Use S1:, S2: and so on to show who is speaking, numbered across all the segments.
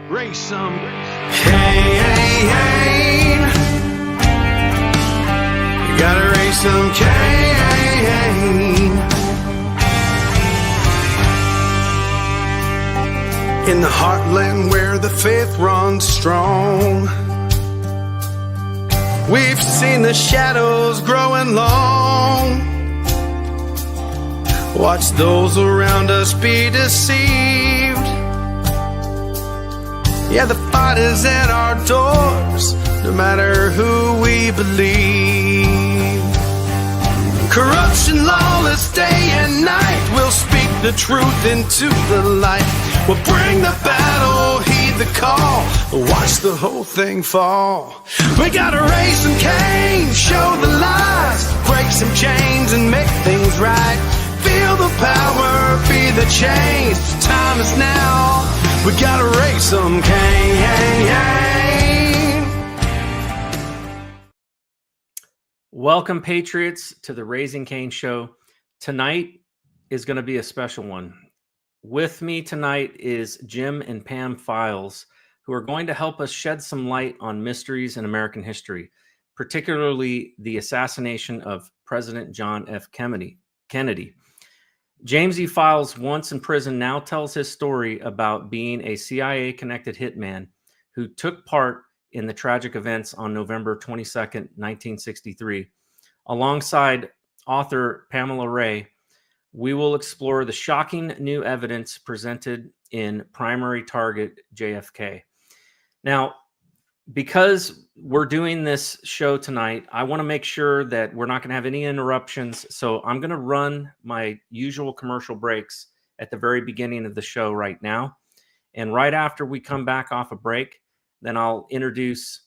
S1: Raise some
S2: Cain. You gotta raise some Cain. In the heartland where the faith runs strong, we've seen the shadows growing long. Watch those around us be deceived. Yeah, the fight is at our doors, no matter who we believe. Corruption, lawless day and night, we'll speak the truth into the light. We'll bring the battle, heed the call, watch the whole thing fall. We gotta raise some Cain, show the lies, break some chains and make things right. Feel the power, be the change, time is now. We gotta raise some Cain.
S3: Welcome, Patriots, to the Raising Cain Show. Tonight is going to be a special one. With me tonight is Jim and Pam Files, who are going to help us shed some light on mysteries in American history, particularly the assassination of President John F. Kennedy. James E. Files, once in prison, now tells his story about being a CIA-connected hitman who took part in the tragic events on November 22nd, 1963. Alongside author Pamela Ray, we will explore the shocking new evidence presented in Primary Target JFK. Now, because we're doing this show tonight, I want to make sure that we're not going to have any interruptions. So I'm going to run my usual commercial breaks at the very beginning of the show right now. And right after we come back off a break, then I'll introduce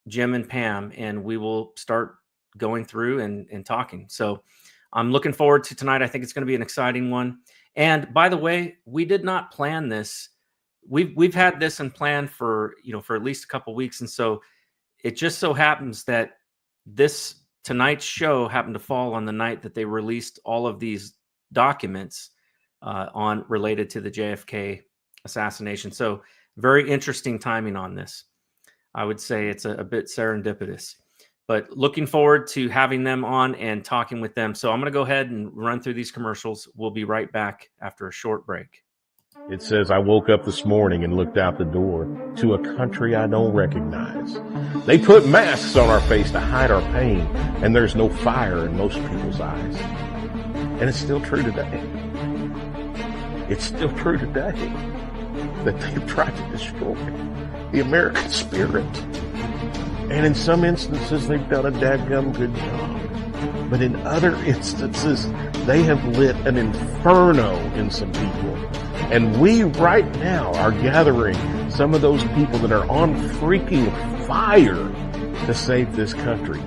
S3: Jim and Pam, and we will start going through and talking. So I'm looking forward to tonight. I think it's going to be an exciting one. And by the way, we did not plan this. We've had this in plan for at least a couple weeks, and so it just so happens that this tonight's show happened to fall on the night that they released all of these documents related to the JFK assassination. So very interesting timing on this. I would say it's a bit serendipitous, but looking forward to having them on and talking with them. So I'm going to go ahead and run through these commercials. We'll be right back after a short break.
S4: It says, I woke up this morning and looked out the door to a country I don't recognize. They put masks on our face to hide our pain, and there's no fire in most people's eyes. And it's still true today. It's still true today that they've tried to destroy the American spirit. And in some instances, they've done a dadgum good job. But in other instances, they have lit an inferno in some people. And we right now are gathering some of those people that are on freaking fire to save this country.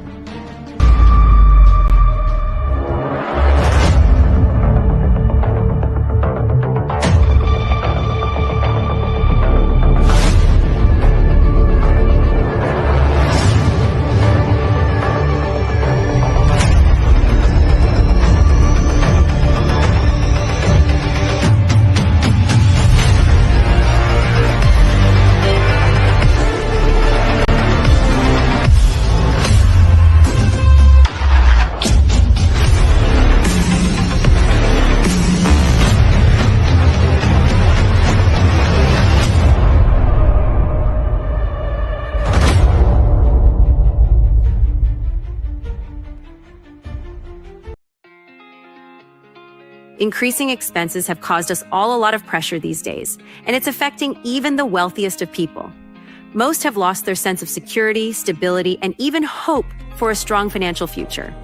S5: Increasing expenses have caused us all a lot of pressure these days, and it's affecting even the wealthiest of people. Most have lost their sense of security, stability, and even hope for a strong financial future.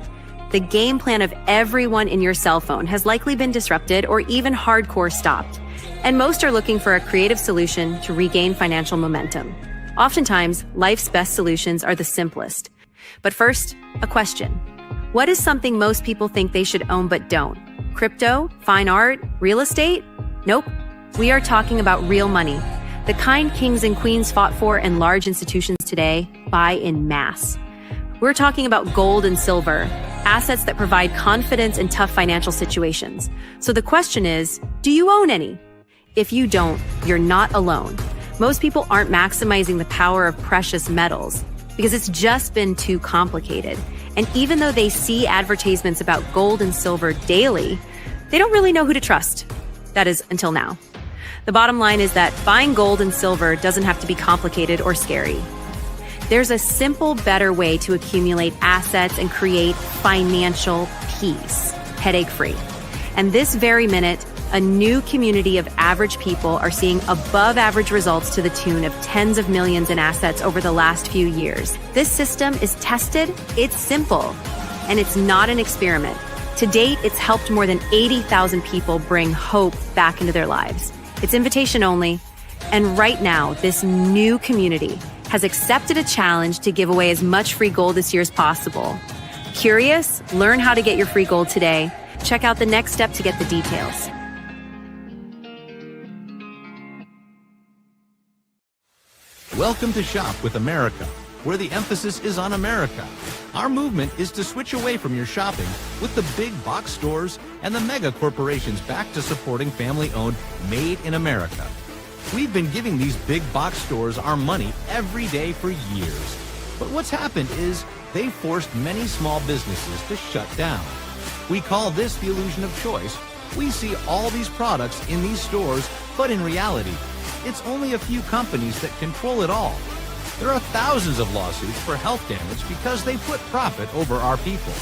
S5: The game plan of everyone in your cell phone has likely been disrupted or even hardcore stopped, and most are looking for a creative solution to regain financial momentum. Oftentimes, life's best solutions are the simplest. But first, a question. What is something most people think they should own but don't? Crypto, fine art, real estate? Nope. We are talking about real money. The kind kings and queens fought for and large institutions today buy in mass. We're talking about gold and silver, assets that provide confidence in tough financial situations. So the question is, do you own any? If you don't, you're not alone. Most people aren't maximizing the power of precious metals because it's just been too complicated. And even though they see advertisements about gold and silver daily, they don't really know who to trust. That is, until now. The bottom line is that buying gold and silver doesn't have to be complicated or scary. There's a simple, better way to accumulate assets and create financial peace, headache-free. And this very minute, a new community of average people are seeing above average results to the tune of tens of millions in assets over the last few years. This system is tested, it's simple, and it's not an experiment. To date, it's helped more than 80,000 people bring hope back into their lives. It's invitation only. And right now, this new community has accepted a challenge to give away as much free gold this year as possible. Curious? Learn how to get your free gold today. Check out the next step to get the details.
S1: Welcome to Shop with America, where the emphasis is on America. Our movement is to switch away from your shopping with the big box stores and the mega corporations back to supporting family-owned, made in America. We've been giving these big box stores our money every day for years. But what's happened is they've forced many small businesses to shut down. We call this the illusion of choice. We see all these products in these stores, but in reality, it's only a few companies that control it all. There are thousands of lawsuits for health damage because they put profit over our people.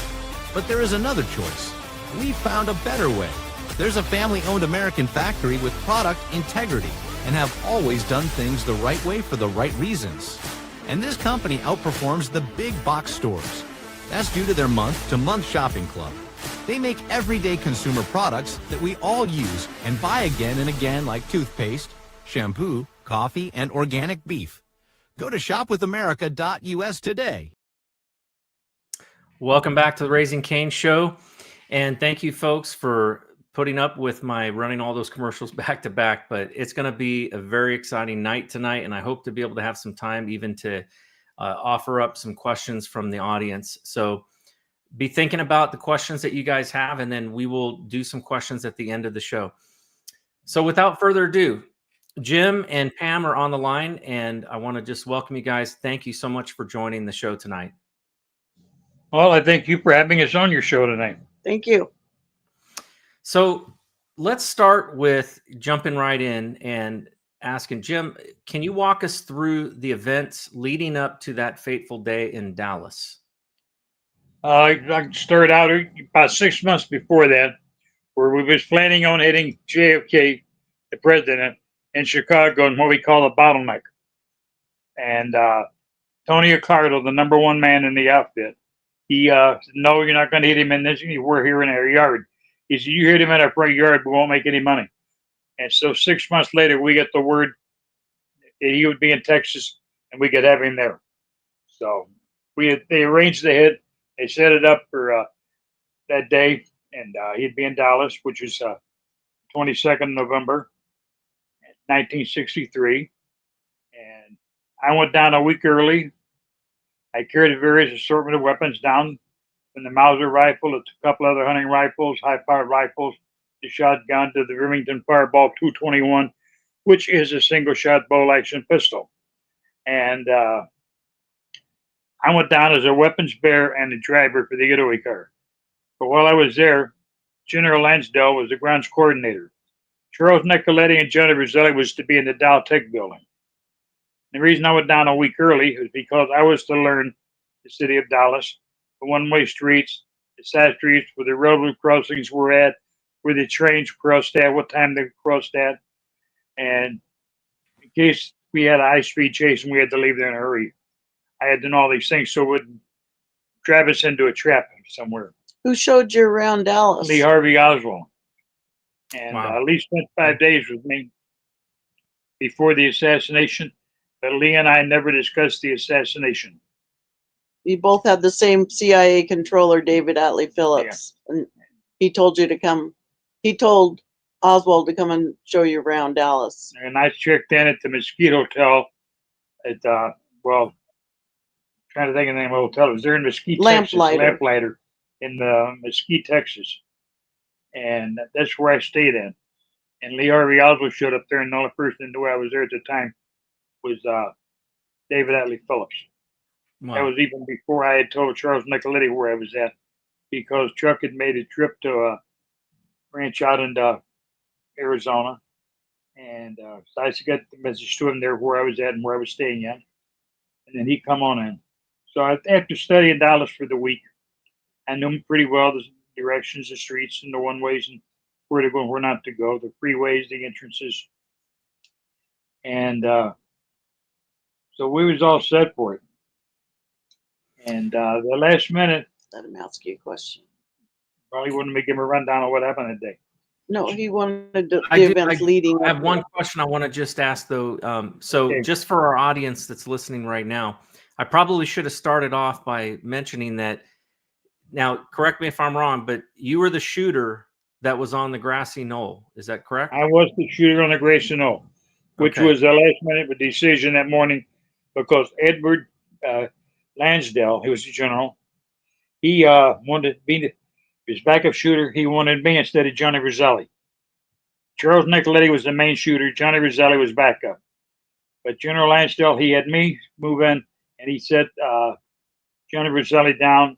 S1: But there is another choice. We found a better way. There's a family-owned American factory with product integrity and have always done things the right way for the right reasons. And this company outperforms the big box stores. That's due to their month-to-month shopping club. They make everyday consumer products that we all use and buy again and again, like toothpaste, shampoo, coffee, and organic beef. Go to shopwithamerica.us today.
S3: Welcome back to the Raising Cain Show. And thank you, folks, for putting up with my running all those commercials back to back. But it's going to be a very exciting night tonight. And I hope to be able to have some time even to offer up some questions from the audience. So be thinking about the questions that you guys have, and then we will do some questions at the end of the show. So without further ado, Jim and Pam are on the line, and I want to just welcome you guys. Thank you so much for joining the show tonight.
S6: Well, I thank you for having us on your show tonight.
S7: Thank you.
S3: So let's start with jumping right in and asking Jim, can you walk us through the events leading up to that fateful day in Dallas?
S6: I started out about 6 months before that, where we was planning on hitting JFK, the president, in Chicago, and what we call a bottleneck. And Tony Accardo, the number one man in the outfit, he said, no, you're not going to hit him in this. We're here in our yard. He said, you hit him in our front yard, we won't make any money. And so 6 months later, we get the word that he would be in Texas, and we could have him there. So they arranged the hit. They set it up for that day, and he'd be in Dallas, which is 22nd November, 1963. And I went down a week early. I carried various assortment of weapons down, from the Mauser rifle to a couple other hunting rifles, high-powered rifles, the shotgun to the Remington Fireball 221, which is a single-shot bolt-action pistol. And I went down as a weapons bearer and a driver for the getaway car. But while I was there, General Lansdale was the grounds coordinator. Charles Nicoletti and Johnny Roselli was to be in the Dow Tech building. The reason I went down a week early is because I was to learn the city of Dallas, the one-way streets, the side streets, where the railroad crossings were at, where the trains crossed at, what time they crossed at. And in case we had a high-speed chase and we had to leave there in a hurry, I had done all these things so it wouldn't drive us into a trap somewhere.
S7: Who showed you around Dallas?
S6: Lee Harvey Oswald. And
S3: Wow.
S6: Lee spent 5 days with me before the assassination, but Lee and I never discussed the assassination.
S7: You both had the same CIA controller, David Atlee Phillips. Yeah. And he told you to come. He told Oswald to come and show you around Dallas.
S6: And I checked in at the Mesquite Hotel at, trying to think of the name of the hotel. It was there in Mesquite, Texas. Lamplighter in Mesquite, Texas. And that's where I stayed in. And Lee Harvey Oswald showed up there, and the only person who knew I was there at the time was David Atlee Phillips.
S3: Wow.
S6: That was even before I had told Charles Nicoletti where I was at, because Chuck had made a trip to a ranch out in Arizona, and so I got the message to him there where I was at and where I was staying at, and then he come on in. So after studying Dallas for the week, I knew him pretty well, the directions, the streets, and the one ways, and where to go and where not to go, the freeways, the entrances, and so we was all set for it. And the last minute,
S7: Let him ask you a question.
S6: probably wouldn't give him a rundown of what happened that day.
S7: No, he wanted the
S3: I
S7: events leading.
S3: I have
S7: up
S3: one
S7: to
S3: question I want to just ask, though. So
S6: Okay.
S3: just for our audience that's listening right now, I probably should have started off by mentioning that. Now, correct me if I'm wrong, but you were the shooter that was on the Grassy Knoll. Is that correct?
S6: I was the shooter on the Grassy Knoll, which
S3: Okay.
S6: was the last minute decision that morning, because Edward Lansdale, he was the general, he wanted to be his backup shooter. He wanted me instead of Johnny Roselli. Charles Nicoletti was the main shooter. Johnny Roselli was backup. But General Lansdale, he had me move in, and he set Johnny Roselli down,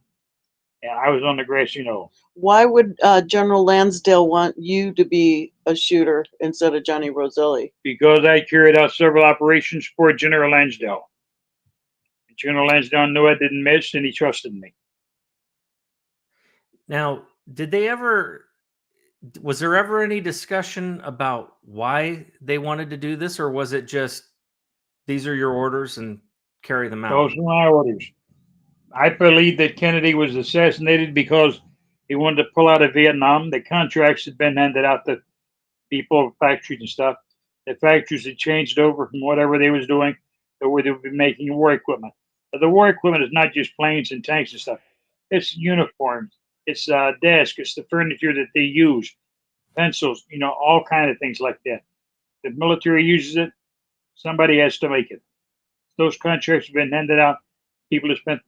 S6: and I was on the Grassy Knoll.
S7: Why would General Lansdale want you to be a shooter instead of Johnny Roselli?
S6: Because I carried out several operations for General Lansdale. General Lansdale knew I didn't miss, and he trusted me.
S3: Now, was there ever any discussion about why they wanted to do this, or was it just, these are your orders and carry them out?
S6: Those were my orders. I believe that Kennedy was assassinated because he wanted to pull out of Vietnam. The contracts had been handed out to people, factories and stuff. The factories had changed over from whatever they was doing to where they would be making war equipment. But the war equipment is not just planes and tanks and stuff. It's uniforms. It's desks. It's the furniture that they use, pencils, all kind of things like that. The military uses it. Somebody has to make it. Those contracts have been handed out. People have spent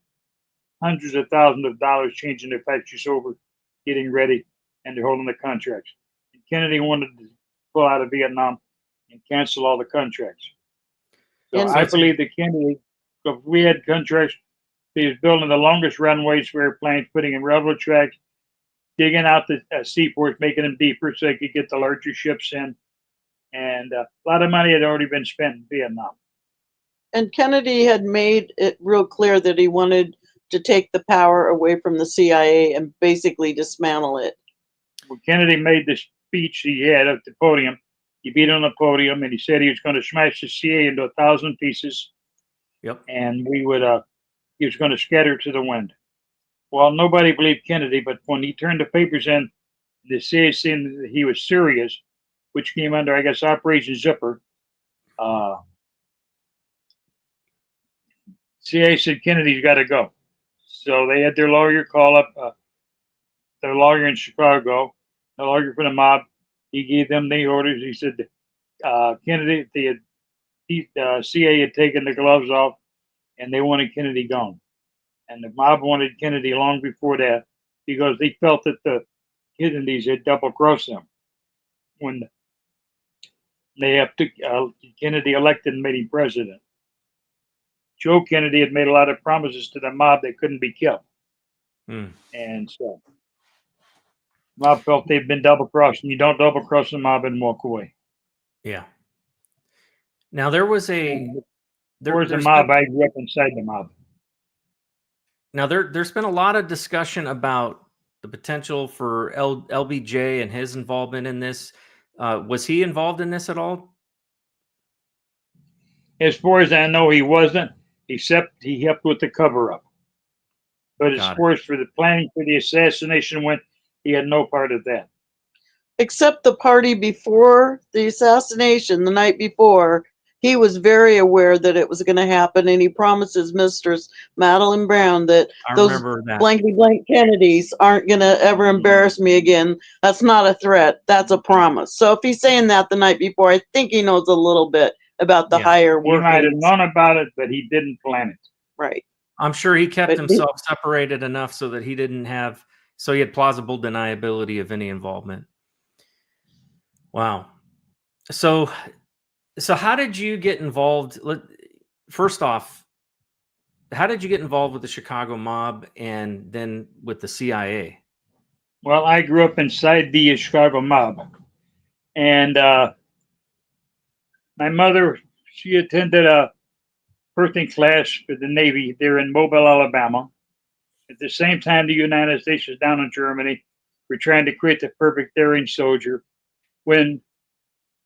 S6: hundreds of thousands of dollars changing their factories over, getting ready, and they're holding the contracts. And Kennedy wanted to pull out of Vietnam and cancel all the contracts. So I believe that Kennedy, if we had contracts, he was building the longest runways for airplanes, putting in railroad tracks, digging out the seaports, making them deeper so they could get the larger ships in. And a lot of money had already been spent in Vietnam.
S7: And Kennedy had made it real clear that he wanted to take the power away from the CIA and basically dismantle it.
S6: When Kennedy made the speech he had at the podium, he beat on the podium and he said he was going to smash the CIA into 1,000 pieces.
S3: Yep.
S6: And he was going to scatter to the wind. Well, nobody believed Kennedy, but when he turned the papers in, the CIA said that he was serious, which came under, I guess, Operation Zipper. CIA said Kennedy's got to go. So they had their lawyer call up their lawyer in Chicago, the lawyer for the mob. He gave them the orders. He said Kennedy, the CIA had taken the gloves off, and they wanted Kennedy gone. And the mob wanted Kennedy long before that because they felt that the Kennedys had double-crossed them when they have to Kennedy elected and made him president. Joe Kennedy had made a lot of promises to the mob that couldn't be kept. And so mob felt they'd been double-crossed, and you don't double-cross the mob and walk away.
S3: Yeah. Now, there was a
S6: mob. I grew up inside the mob.
S3: Now, there's been a lot of discussion about the potential for LBJ and his involvement in this. Was he involved in this at all?
S6: As far as I know, he wasn't, except he helped with the cover-up. But as far as for the planning for the assassination went, he had no part of that.
S7: Except the party before the assassination, the night before, he was very aware that it was going to happen, and he promises Mistress Madeline Brown that those blankety blank Kennedys aren't going to ever embarrass me again. That's not a threat. That's a promise. So if he's saying that the night before, I think he knows a little bit about the higher workings.
S6: He might have known about it, but he didn't plan it.
S7: Right.
S3: I'm sure he kept himself separated enough so that he had plausible deniability of any involvement. Wow. So So how did you get involved? First off, how did you get involved with the Chicago mob and then with the CIA?
S6: Well, I grew up inside the Chicago mob, and my mother, she attended a birthing class for the Navy there in Mobile, Alabama. At the same time, the United States was down in Germany. We're trying to create the perfect daring soldier when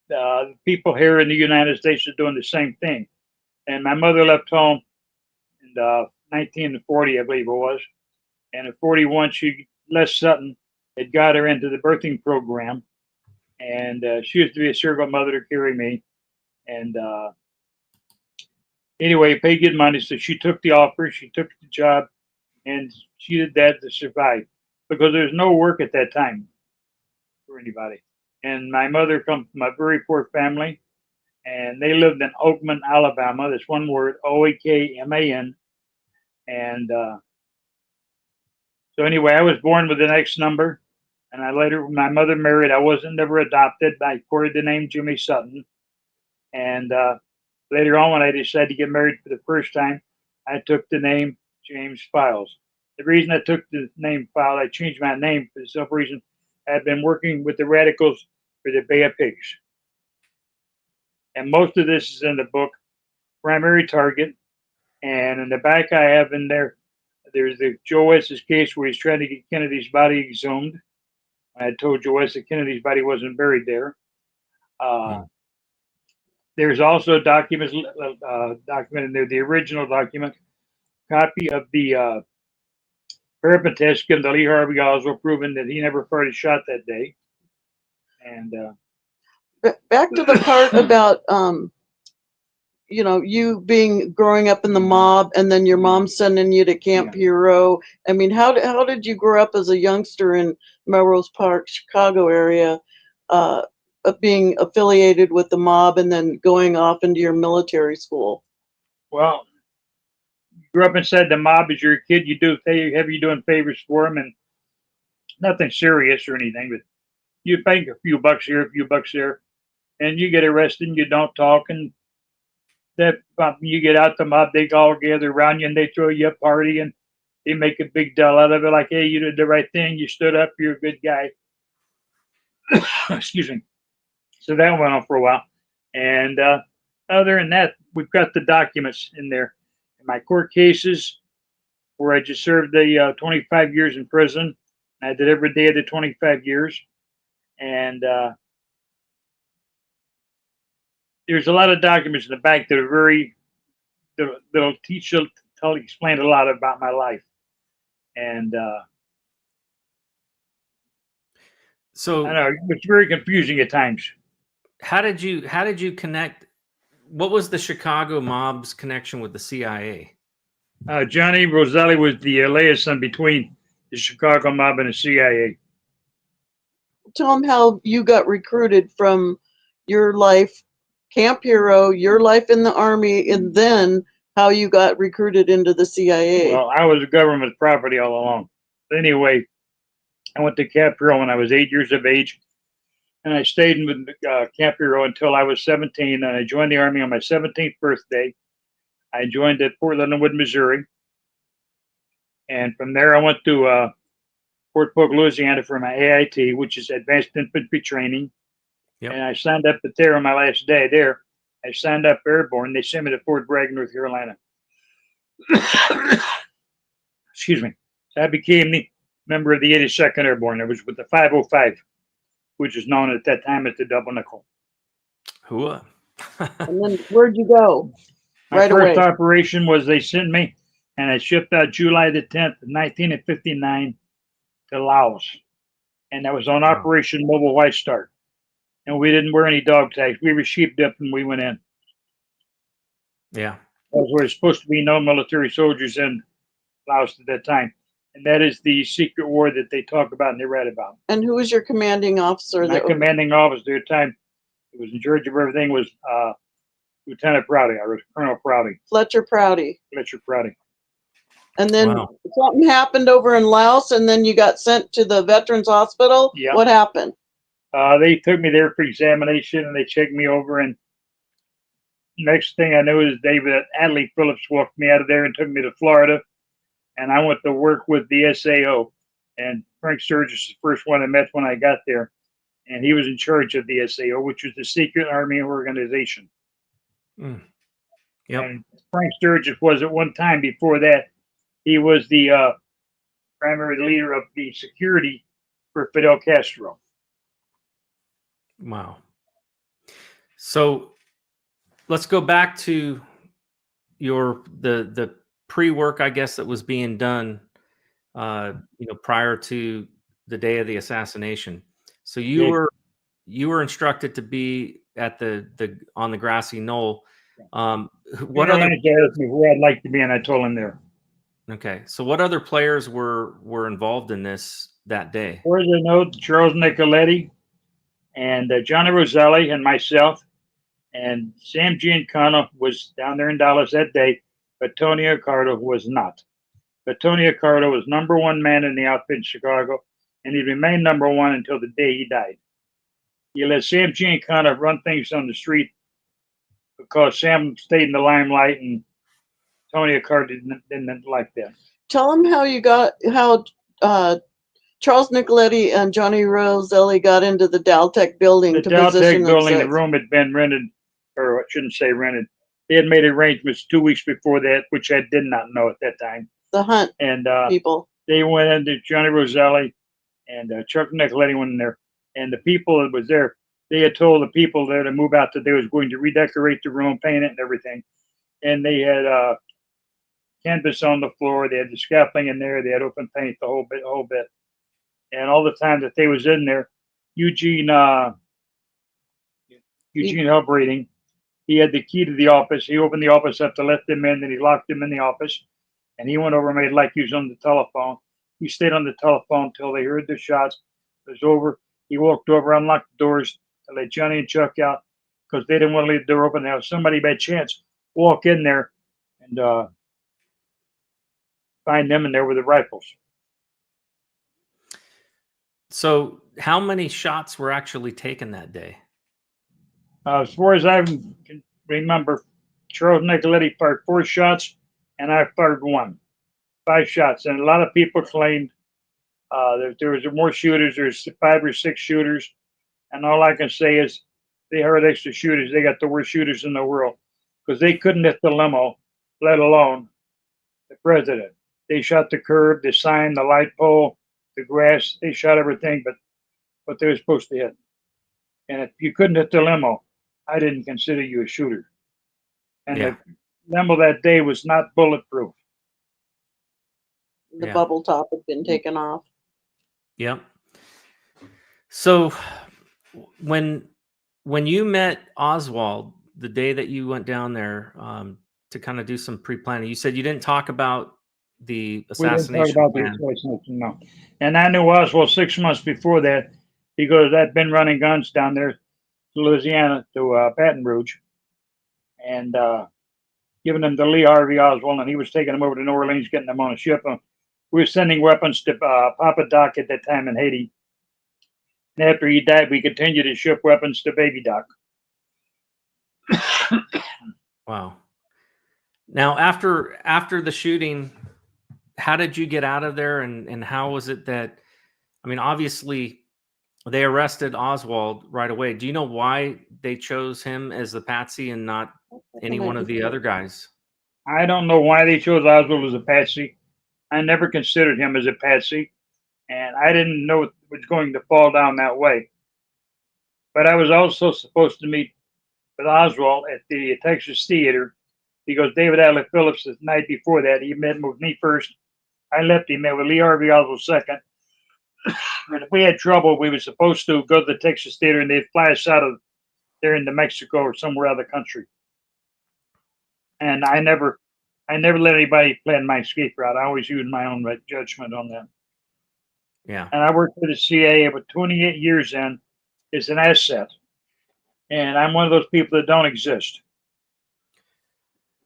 S6: the people here in the United States are doing the same thing. And my mother left home in 1940, I believe it was. And in 41, she left Sutton. It got her into the birthing program. And she used to be a surrogate mother to carry me. And anyway, paid good money. So she took the offer, she took the job, and she did that to survive because there's no work at that time for anybody. And my mother comes from a very poor family, and they lived in Oakman, Alabama. That's one word, Oakman. And so anyway, I was born with an X number, and I later, when my mother married, I wasn't never adopted. I quoted the name Jimmy Sutton. And later on, when I decided to get married for the first time, I took the name James Files. The reason I took the name Files, I changed my name for the simple reason I had been working with the radicals for the Bay of Pigs. And most of this is in the book, Primary Target. And in the back, I have in there, there's the Joe West's case where he's trying to get Kennedy's body exhumed. I told Joe West that Kennedy's body wasn't buried there. There's also documents documented there, the original document, copy of the parapet test given to Lee Harvey Oswald, proving that he never fired a shot that day. And
S7: back to the part about you growing up in the mob, and then your mom sending you to Camp Hero. I mean, how did you grow up as a youngster in Melrose Park, Chicago area, of being affiliated with the mob and then going off into your military school?
S6: Well, you grew up inside the mob as you're a kid. You doing favors for them, and nothing serious or anything, but you bank a few bucks here, a few bucks there, and you get arrested and you don't talk, and that you get out the mob, they all gather around you and they throw you a party and they make a big deal out of it, like, hey, you did the right thing, you stood up, you're a good guy. Excuse me. So that went on for a while. And other than that, we've got the documents in there. In my court cases, where I just served the 25 years in prison, I did every day of the 25 years. And there's a lot of documents in the back that are that'll teach you, explain a lot about my life. And
S3: so
S6: I know it's very confusing at times.
S3: How did you connect? What was the Chicago mob's connection with the CIA?
S6: Johnny Roselli was the liaison between the Chicago mob and the CIA.
S7: Tell them how you got recruited from your life, Camp Hero, your life in the Army, and then how you got recruited into the CIA.
S6: Well, I was a government property all along. But anyway, I went to Camp Hero when I was 8 years of age, and I stayed in Camp Hero until I was 17, and I joined the Army on my 17th birthday. I joined at Fort Leonard Wood, Missouri, and from there I went to Fort Polk, Louisiana for my AIT, which is Advanced Infantry Training. Yep. And I signed up there on my last day there. I signed up airborne. They sent me to Fort Bragg, North Carolina. Excuse me. So I became the member of the 82nd Airborne. I was with the 505, which is known at that time as the Double Nickel.
S3: Hooah.
S7: And then where'd you go?
S6: My first operation was they sent me, and I shipped out July the 10th, 1959 to Laos. And that was on Operation Mobile White Star. And we didn't wear any dog tags. We were sheeped up and we went in.
S3: Yeah.
S6: Because there was supposed to be no military soldiers in Laos at that time. And that is the secret war that they talk about and they read about.
S7: And who was your commanding officer?
S6: My commanding officer at the time, it was in charge of everything, was Lieutenant Prouty. I was Colonel Prouty.
S7: Fletcher Prouty.
S6: Fletcher Prouty.
S7: And then something happened over in Laos, and then you got sent to the Veterans Hospital.
S6: Yeah.
S7: What happened?
S6: They took me there for examination, and they checked me over, and next thing I knew is David Adley Phillips walked me out of there and took me to Florida, and I went to work with the SAO. And Frank Sturgis is the first one I met when I got there, and he was in charge of the SAO, which was the Secret Army Organization.
S3: Yep.
S6: And Frank Sturgis was at one time before that, he was the primary leader of the security for Fidel Castro.
S3: Wow. So let's go back to the pre-work, I guess, that was being done, prior to the day of the assassination. So you were instructed to be at on the grassy knoll. What other
S6: asked me where I'd like to be, and I told him there.
S3: Okay, so what other players were involved in this that day?
S6: As far as I know, Charles Nicoletti and Johnny Roselli and myself, and Sam Giancana was down there in Dallas that day, but Tony Accardo was not. But Tony Accardo was #1 man in the outfit in Chicago, and he remained #1 until the day he died. He let Sam Giancana run things on the street because Sam stayed in the limelight, and Tony Accardo didn't like that.
S7: Tell him how Charles Nicoletti and Johnny Roselli got into the Daltech building.
S6: The Daltech building, the room had been rented, or I shouldn't say rented. They had made arrangements 2 weeks before that, which I did not know at that time.
S7: The Hunt
S6: and
S7: people.
S6: They went into Johnny Roselli and Chuck Nicoletti went in there, and the people that was there, they had told the people there to move out that they was going to redecorate the room, paint it, and everything. And they had canvas on the floor. They had the scaffolding in there. They had open paint, the whole bit. And all the time that they was in there, Eugene Helbreeding, he had the key to the office. He opened the office up to let them in, then he locked them in the office. And he went over and made like he was on the telephone. He stayed on the telephone until they heard the shots. It was over. He walked over, unlocked the doors to let Johnny and Chuck out because they didn't want to leave the door open. Now somebody by chance walk in there and find them in there with the rifles.
S3: So how many shots were actually taken that day?
S6: As far as I can remember, Charles Nicoletti fired 4 shots, and I fired 1. 5 shots. And a lot of people claimed that there was more shooters. There's 5 or 6 shooters. And all I can say is they heard extra shooters. They got the worst shooters in the world because they couldn't hit the limo, let alone the president. They shot the curb, the sign, the light pole, the grass. They shot everything but what they were supposed to hit. And if you couldn't hit the limo, I didn't consider you a shooter. And the limo that day was not bulletproof.
S7: The bubble top had been taken off.
S3: Yep. So when you met Oswald the day that you went down there to kind of do some pre-planning, you said you didn't talk about the assassination plan.
S6: No. And I knew Oswald 6 months before that because I'd been running guns down there to Louisiana to Baton Rouge and giving them to Lee Harvey Oswald, and he was taking them over to New Orleans, getting them on a ship. We were sending weapons to Papa Doc at that time in Haiti. And after he died, we continued to ship weapons to Baby Doc.
S3: Wow. Now, after the shooting, how did you get out of there, and how was it that, I mean, obviously they arrested Oswald right away. Do you know why they chose him as the patsy and not any one of the other guys?
S6: I don't know why they chose Oswald as a patsy. I never considered him as a patsy, and I didn't know it was going to fall down that way. But I was also supposed to meet with Oswald at the Texas Theater because David Adley Phillips, the night before that, he met with me first. I left, he met with Lee Harvey Oswald second. And if we had trouble, we were supposed to go to the Texas Theater and they'd fly us out of there into Mexico or somewhere out of the country. And I never let anybody plan my escape route. I always used my own judgment on that.
S3: Yeah.
S6: And I worked for the CIA for 28 years in as an asset. And I'm one of those people that don't exist.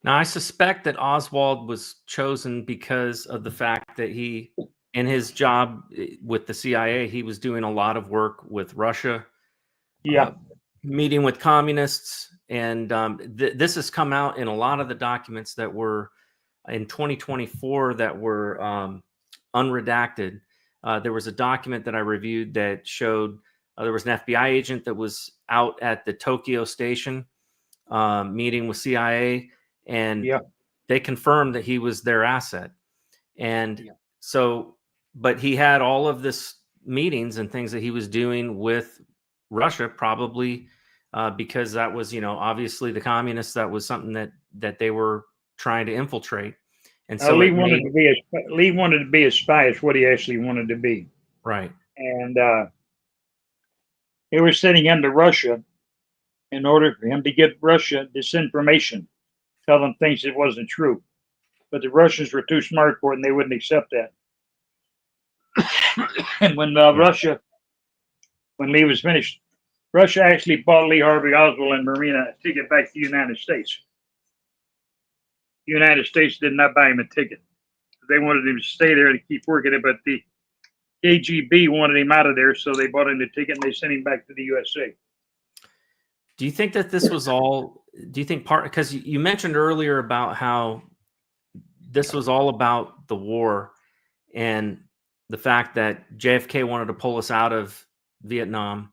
S3: Now, I suspect that Oswald was chosen because of the fact that he, in his job with the CIA, he was doing a lot of work with Russia.
S6: Yeah.
S3: meeting with communists. And this has come out in a lot of the documents that were in 2024 that were unredacted. There was a document that I reviewed that showed there was an FBI agent that was out at the Tokyo station meeting with CIA, and they confirmed that he was their asset. And so, but he had all of this meetings and things that he was doing with Russia, probably because that was, obviously the communists, that was something that they were trying to infiltrate. And so
S6: Lee wanted to be a spy is what he actually wanted to be.
S3: Right.
S6: And they were sending him to Russia in order for him to get Russia disinformation, tell them things that wasn't true. But the Russians were too smart for it, and they wouldn't accept that. And when Lee was finished, Russia actually bought Lee Harvey Oswald and Marina a ticket back to the United States. The United States did not buy him a ticket. They wanted him to stay there to keep working it, but the KGB wanted him out of there, so they bought him the ticket and they sent him back to the USA.
S3: Do you think that this was all, because you mentioned earlier about how this was all about the war and the fact that JFK wanted to pull us out of Vietnam.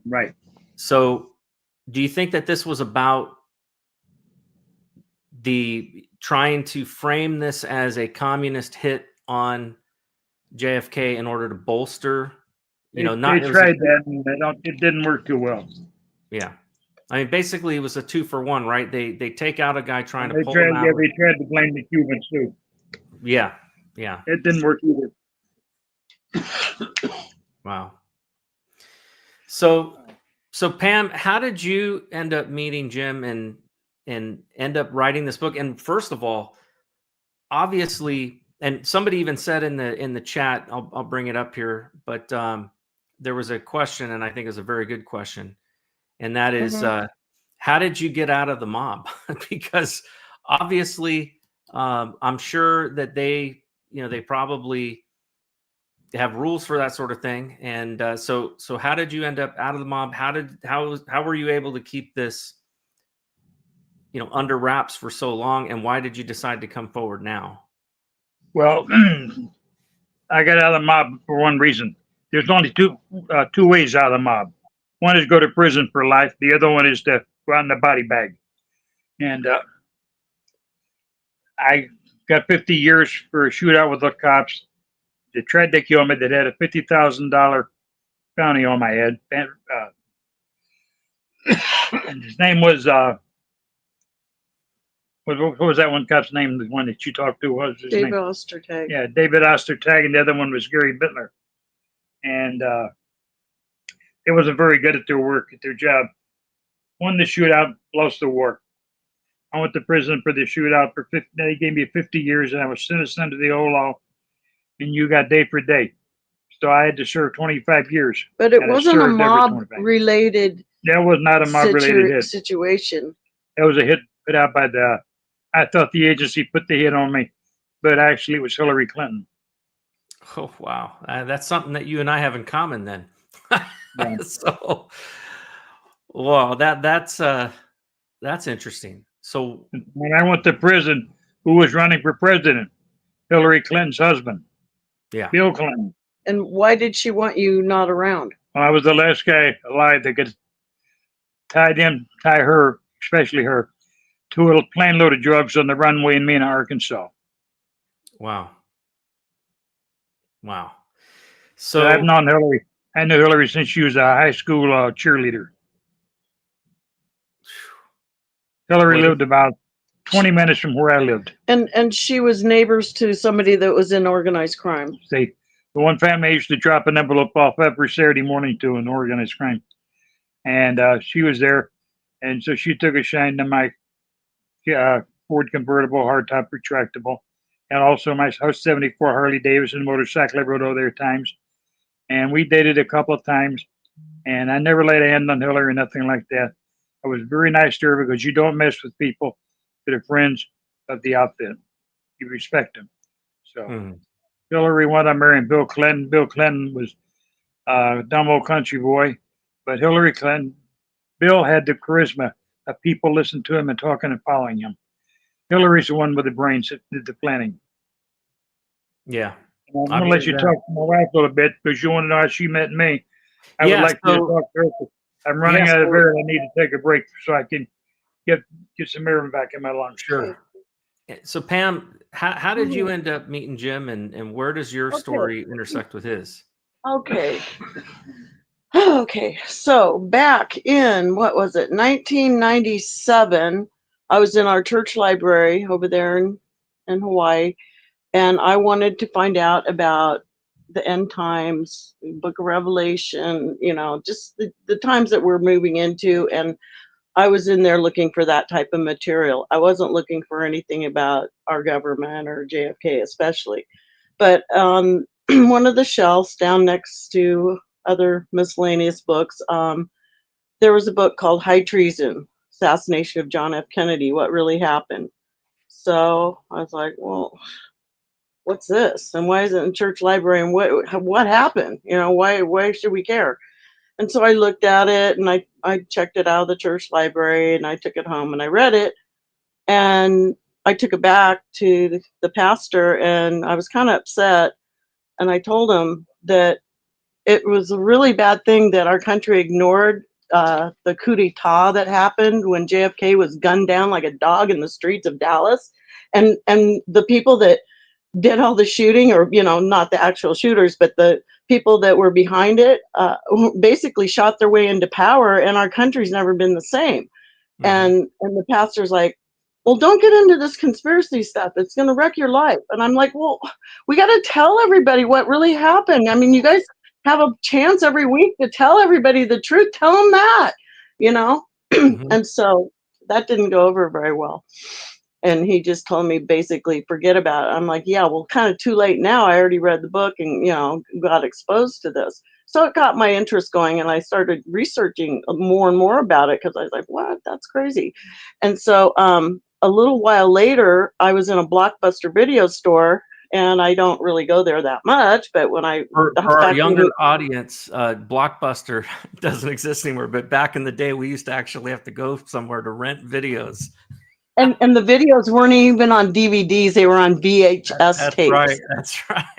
S6: Right.
S3: So do you think that this was about the trying to frame this as a communist hit on JFK in order to bolster,
S6: they tried that and it didn't work too well.
S3: Yeah. I mean, basically it was a 2-for-1, right? They take out a guy trying to pull him out.
S6: Yeah, they tried to blame the Cubans too.
S3: Yeah. Yeah.
S6: It didn't work either.
S3: Wow. So Pam, how did you end up meeting Jim and end up writing this book? And first of all, obviously, and somebody even said in the chat, I'll bring it up here, but there was a question, and I think it's a very good question, and that is, how did you get out of the mob? Because obviously, I'm sure that they probably have rules for that sort of thing. And so how did you end up out of the mob? How were you able to keep this, under wraps for so long? And why did you decide to come forward now?
S6: Well, I got out of the mob for one reason. There's only two ways out of the mob. One is go to prison for life. The other one is to go out in the body bag. And I got 50 years for a shootout with the cops. They tried to kill me. That had a $50,000 bounty on my head. And his name was what was that one cop's name? The one that you talked to, what was his name?
S7: David Ostertag.
S6: Yeah, David Ostertag, and the other one was Gary Bittler. And they wasn't very good at their work, at their job. Won the shootout, lost the war. I went to prison for the shootout for 50. They gave me 50 years, and I was sentenced under the old law. And you got day for day. So I had to serve 25 years.
S7: But it wasn't a mob-related.
S6: That was not a mob-related hit.
S7: Situation.
S6: That was a hit put out by I thought the agency put the hit on me, but actually it was Hillary Clinton.
S3: Oh, wow. That's something that you and I have in common then.
S6: Yeah.
S3: So, wow, that's interesting. So
S6: when I went to prison, who was running for president? Hillary Clinton's husband.
S3: Yeah.
S6: Bill Clinton.
S7: And why did she want you not around?
S6: Well, I was the last guy alive that could tie her, especially her, to a plane load of drugs on the runway in Mena, Arkansas.
S3: Wow. Wow. So
S6: I've known Hillary. I knew Hillary since she was a high school cheerleader. Hillary lived about 20 minutes from where I lived.
S7: And she was neighbors to somebody that was in organized crime.
S6: See, the one family I used to drop an envelope off every Saturday morning to in organized crime. And she was there. And so she took a shine to my Ford convertible, hardtop retractable, and also my House 74 Harley Davidson motorcycle I rode over there times. And we dated a couple of times. And I never laid a hand on Hillary or nothing like that. I was very nice to her because you don't mess with people that are friends of the outfit. You respect them. So Hillary wound up marrying Bill Clinton. Bill Clinton was a dumb old country boy, but Hillary Clinton Bill had the charisma of people listening to him and talking and following him. Hillary's the one with the brains that did the planning.
S3: Yeah.
S6: I'm going to let you talk to my wife a little bit because you want to know how she met me. I would like you to talk to her. I'm running out of air. I need to take a break so I can get some air back in my lungs.
S3: Sure. So Pam, how did you end up meeting Jim, and where does your story intersect with his?
S7: Okay. Okay. So back in, what was it, 1997, I was in our church library over there in Hawaii, and I wanted to find out about the end times, book of Revelation, just the times that we're moving into. And I was in there looking for that type of material. I wasn't looking for anything about our government or JFK especially. But one of the shelves down next to other miscellaneous books, there was a book called High Treason, Assassination of John F. Kennedy, What Really Happened. So I was like, well, what's this? And why is it in church library? And what happened? Why should we care? And so I looked at it and I checked it out of the church library and I took it home and I read it. And I took it back to the pastor and I was kind of upset. And I told him that it was a really bad thing that our country ignored the coup d'etat that happened when JFK was gunned down like a dog in the streets of Dallas. And the people that did all the shooting, or not the actual shooters, but the people that were behind it, basically shot their way into power, and our country's never been the same. And the pastor's like, well, don't get into this conspiracy stuff. It's going to wreck your life. And I'm like, well, we got to tell everybody what really happened. I mean, you guys have a chance every week to tell everybody the truth. Tell them that, And so that didn't go over very well. And he just told me basically, forget about it. I'm like, yeah, well, kind of too late now. I already read the book and, got exposed to this. So it got my interest going and I started researching more and more about it because I was like, what? That's crazy. And so a little while later, I was in a Blockbuster video store, and I don't really go there that much. But when
S3: for our younger audience, Blockbuster doesn't exist anymore. But back in the day, we used to actually have to go somewhere to rent videos.
S7: And the videos weren't even on DVDs; they were on VHS tapes.
S3: That's right.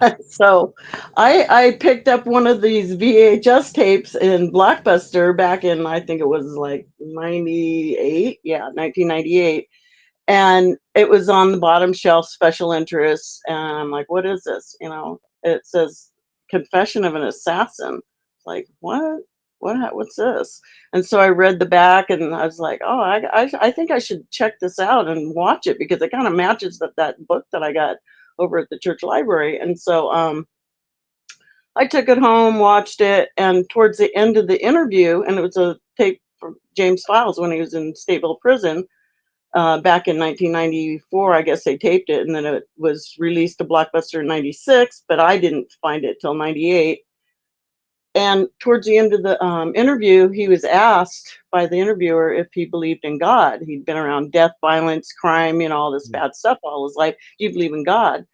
S7: And so I picked up one of these VHS tapes in Blockbuster back in, I think it was like 98. Yeah, 1998. And it was on the bottom shelf, special interest. And I'm like, what is this? It says Confession of an Assassin. Like, what? What's this? And so I read the back and I was like, oh, I think I should check this out and watch it because it kind of matches that book that I got over at the church library. And so I took it home, watched it, and towards the end of the interview, and it was a tape from James Files when he was in Stateville Prison back in 1994. I guess they taped it, and then it was released to Blockbuster in 96, but I didn't find it till 98. And towards the end of the interview, he was asked by the interviewer if he believed in God. He'd been around death, violence, crime, all this bad stuff all his life. Do you believe in God?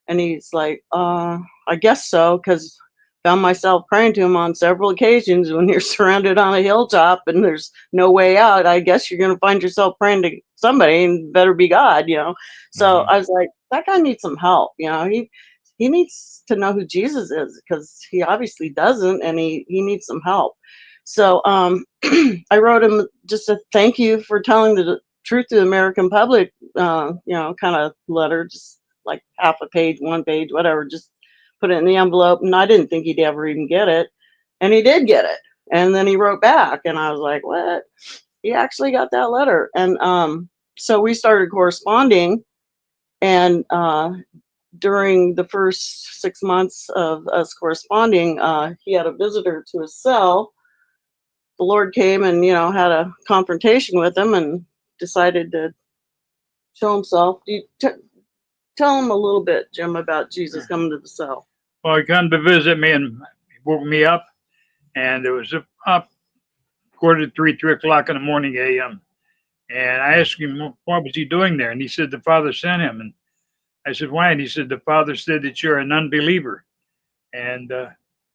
S7: And he's like, I guess so, because found myself praying to him on several occasions. When you're surrounded on a hilltop and there's no way out, I guess you're going to find yourself praying to somebody, and better be God, So I was like, that guy needs some help, He needs to know who Jesus is because he obviously doesn't, and he needs some help. So I wrote him just a thank you for telling the truth to the American public, kind of letter, just like half a page, 1 page, whatever, just put it in the envelope. And I didn't think he'd ever even get it. And he did get it. And then he wrote back and I was like, what? He actually got that letter. And so we started corresponding. And during the first 6 months of us corresponding, he had a visitor to his cell. The Lord came and, had a confrontation with him and decided to show himself. Tell him a little bit, Jim, about Jesus coming to the cell.
S6: Well, he came to visit me and woke me up, and it was up 2:45, 3 o'clock in the morning a.m. And I asked him, what was he doing there? And he said, the Father sent him. And I said, why? And he said, the Father said that you're an unbeliever. And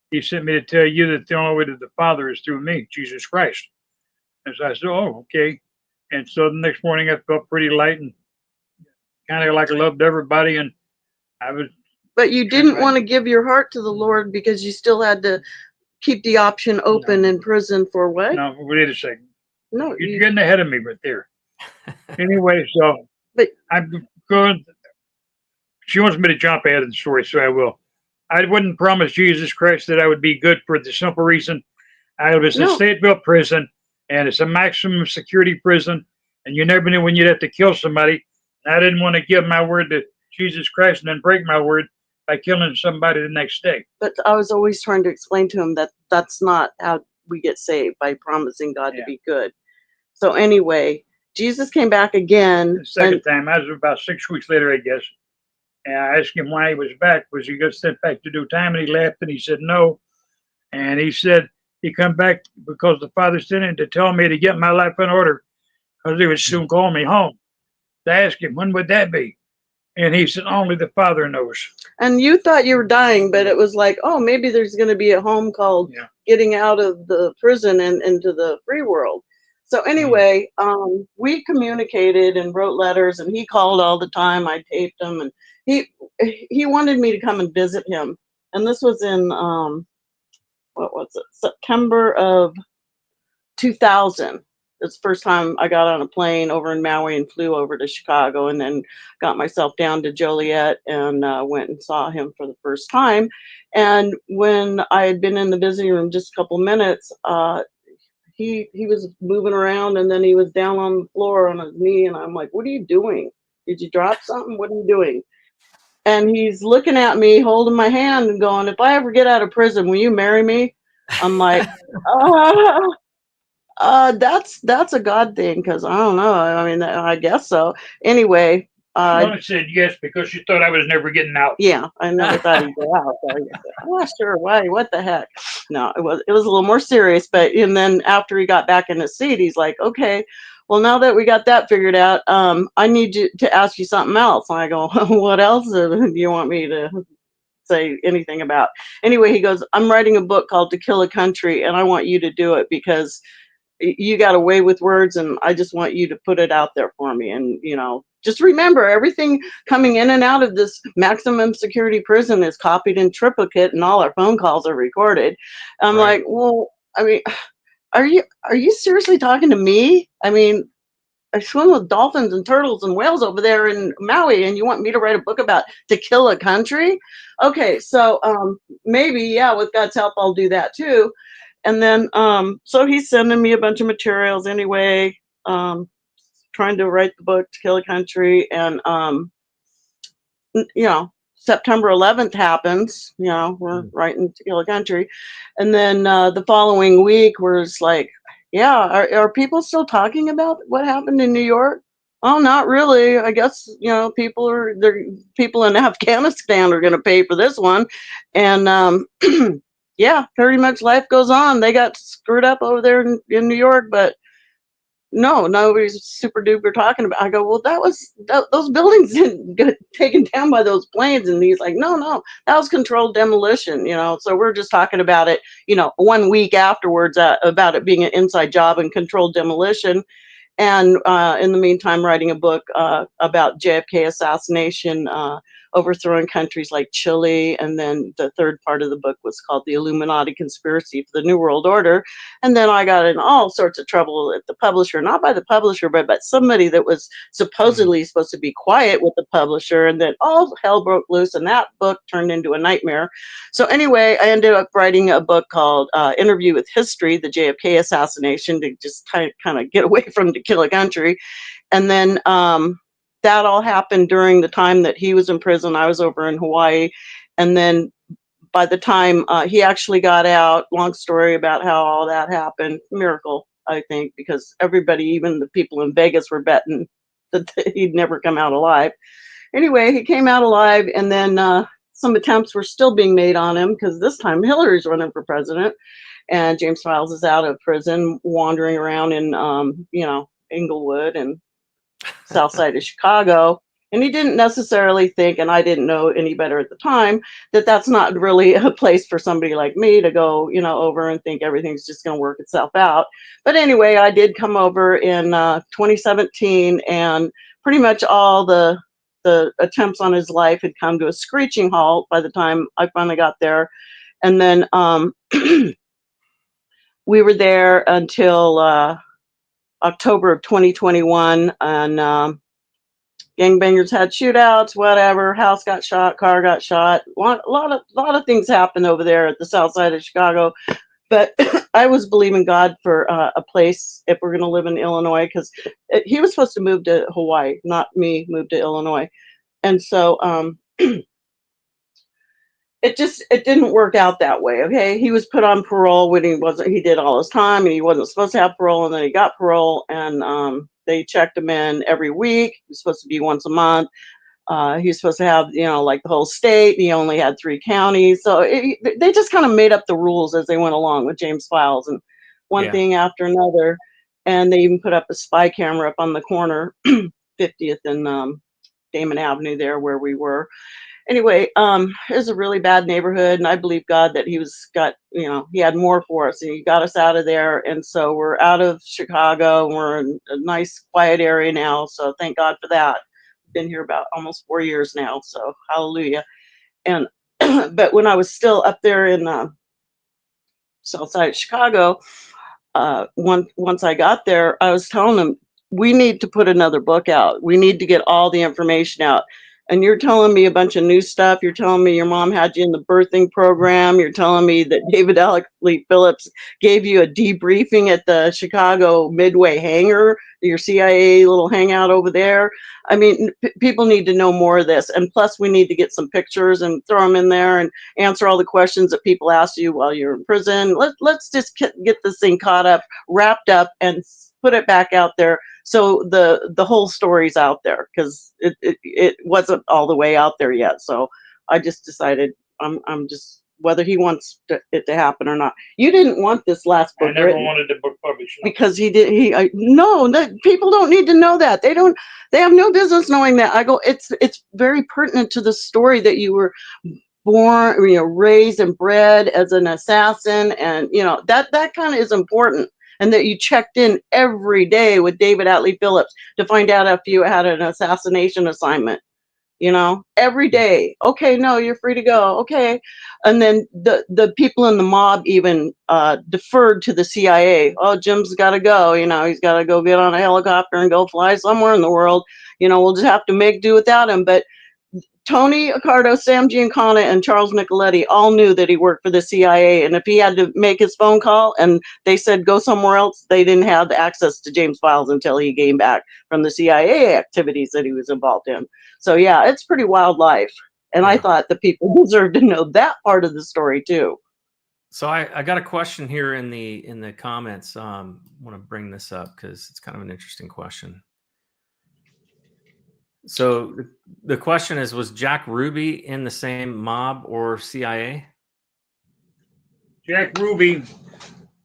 S6: he sent me to tell you that the only way to the Father is through me, Jesus Christ. And so I said, oh, okay. And so the next morning I felt pretty light and kind of like I loved everybody. And I was.
S7: But you didn't want to give your heart to the Lord because you still had to keep the option open in prison for what?
S6: No, wait a second.
S7: No,
S6: you're getting ahead of me right there. Anyway, so
S7: but
S6: I'm going. She wants me to jump ahead of the story, so I will. I wouldn't promise Jesus Christ that I would be good for the simple reason I was in a state-built prison, and it's a maximum security prison, and you never knew when you'd have to kill somebody. And I didn't want to give my word to Jesus Christ and then break my word by killing somebody the next day.
S7: But I was always trying to explain to him that that's not how we get saved, by promising God to be good. So anyway, Jesus came back again.
S6: The second time, I was about 6 weeks later, I guess. And I asked him why he was back. Was he got sent back to do time? And he laughed and he said no. And he said he come back because the Father sent him to tell me to get my life in order because he would soon call me home. I asked him, when would that be? And he said, only the Father knows. And you thought you were dying, but it was like, oh, maybe there's going to be a home called getting out of the prison and into the free world. So anyway, we communicated and wrote letters, and he called all the time. I taped him, and he wanted me to come and visit him. And this was in, what was it, September of 2000. It's the first time I got on a plane over in Maui and flew over to Chicago, and then got myself down to Joliet and went and saw him for the first time. And when I had been in the visiting room just a couple minutes, he was moving around, and then he was down on the floor on his knee, and I'm like, what are you doing? Did you drop something? What are you doing? And he's looking at me, holding my hand and going, if I ever get out of prison, will you marry me? I'm like, that's a God thing, because I don't know. I mean, I guess so. Anyway. I said yes because you thought I was never getting out.
S7: Yeah, I never thought he'd get out. So oh, sure, why? What the heck? No, it was a little more serious. But and then after he got back in his seat, he's like, okay, well, now that we got that figured out, I need you to ask you something else. And I go, what else do you want me to say anything about? Anyway, he goes, I'm writing a book called To Kill a Country, and I want you to do it because you got a way with words, and I just want you to put it out there for me. And, just remember, everything coming in and out of this maximum security prison is copied in triplicate, and all our phone calls are recorded. I'm like, well, I mean, are you seriously talking to me? I mean, I swim with dolphins and turtles and whales over there in Maui, and you want me to write a book about To Kill a Country? Okay, so maybe, with God's help, I'll do that too. And then, so he's sending me a bunch of materials anyway, trying to write the book To Kill a Country. And, September 11th happens, we're writing To Kill a Country. And then the following week, we're just like, are people still talking about what happened in New York? Oh, not really. I guess, people in Afghanistan are going to pay for this one. And, pretty much life goes on. They got screwed up over there in New York, but no, nobody's super duper talking about. I go, well, those buildings didn't get taken down by those planes. And he's like, no, that was controlled demolition, So we're just talking about it, 1 week afterwards about it being an inside job and controlled demolition. And in the meantime, writing a book about JFK assassination, overthrowing countries like Chile. And then the third part of the book was called The Illuminati Conspiracy for the New World Order. And then I got in all sorts of trouble at the publisher, not by the publisher, but by somebody that was supposedly supposed to be quiet with the publisher. And then all hell broke loose, and that book turned into a nightmare. So anyway, I ended up writing a book called Interview with History, the JFK assassination, to just kind of get away from To Kill a Country. And then that all happened during the time that he was in prison. I was over in Hawaii. And then by the time he actually got out, long story about how all that happened, miracle, I think, because everybody, even the people in Vegas, were betting that he'd never come out alive. Anyway, he came out alive, and then some attempts were still being made on him, because this time Hillary's running for president, and James Files is out of prison, wandering around in, Inglewood and south side of Chicago. And he didn't necessarily think, and I didn't know any better at the time, that that's not really a place for somebody like me to go, over and think everything's just going to work itself out. But anyway, I did come over in 2017, and pretty much all the attempts on his life had come to a screeching halt by the time I finally got there. And then we were there until October of 2021, and gangbangers had shootouts, whatever. House got shot, car got shot. A lot of things happened over there at the south side of Chicago. But I was believing God for a place if we're going to live in Illinois, because he was supposed to move to Hawaii, not me move to Illinois. And so it didn't work out that way. Okay. He was put on parole when he did all his time, and he wasn't supposed to have parole. And then he got parole, and they checked him in every week. He was supposed to be once a month. He was supposed to have, like the whole state. He only had 3 counties. So they just kind of made up the rules as they went along with James Files, and one thing after another. And they even put up a spy camera up on the corner, 50th and Damon Avenue there where we were. Anyway, it was a really bad neighborhood, and I believe God that he had more for us, and he got us out of there. And so we're out of Chicago. We're in a nice, quiet area now. So thank God for that. Been here about almost 4 years now. So hallelujah. And, but when I was still up there in south side of Chicago, once I got there, I was telling them, we need to put another book out. We need to get all the information out. And you're telling me a bunch of new stuff. You're telling me your mom had you in the birthing program. You're telling me that David Lee Phillips gave you a debriefing at the Chicago Midway hangar, your CIA little hangout over there. I mean, people need to know more of this. And plus, we need to get some pictures and throw them in there and answer all the questions that people ask you while you're in prison. Let's just get this thing caught up, wrapped up, and put it back out there. So the whole story's out there, because it wasn't all the way out there yet. So I just decided I'm just, whether he wants it to happen or not. You didn't want this last book.
S6: I never wanted the book published.
S7: Because people don't need to know that. They have no business knowing that. I go, it's very pertinent to the story that you were born, raised and bred as an assassin, and that kind of is important. And that you checked in every day with David Atlee Phillips to find out if you had an assassination assignment, every day. Okay, no, you're free to go. Okay. And then the people in the mob even deferred to the CIA. Oh, Jim's got to go. He's got to go get on a helicopter and go fly somewhere in the world. We'll just have to make do without him. But Tony Accardo, Sam Giancana, and Charles Nicoletti all knew that he worked for the CIA. And if he had to make his phone call and they said go somewhere else, they didn't have access to James Files until he came back from the CIA activities that he was involved in. So yeah, it's pretty wild life. And I thought the people deserve to know that part of the story too.
S3: So I got a question here in the comments. I want to bring this up because it's kind of an interesting question. So the question is, was Jack Ruby in the same mob or CIA?
S6: Jack Ruby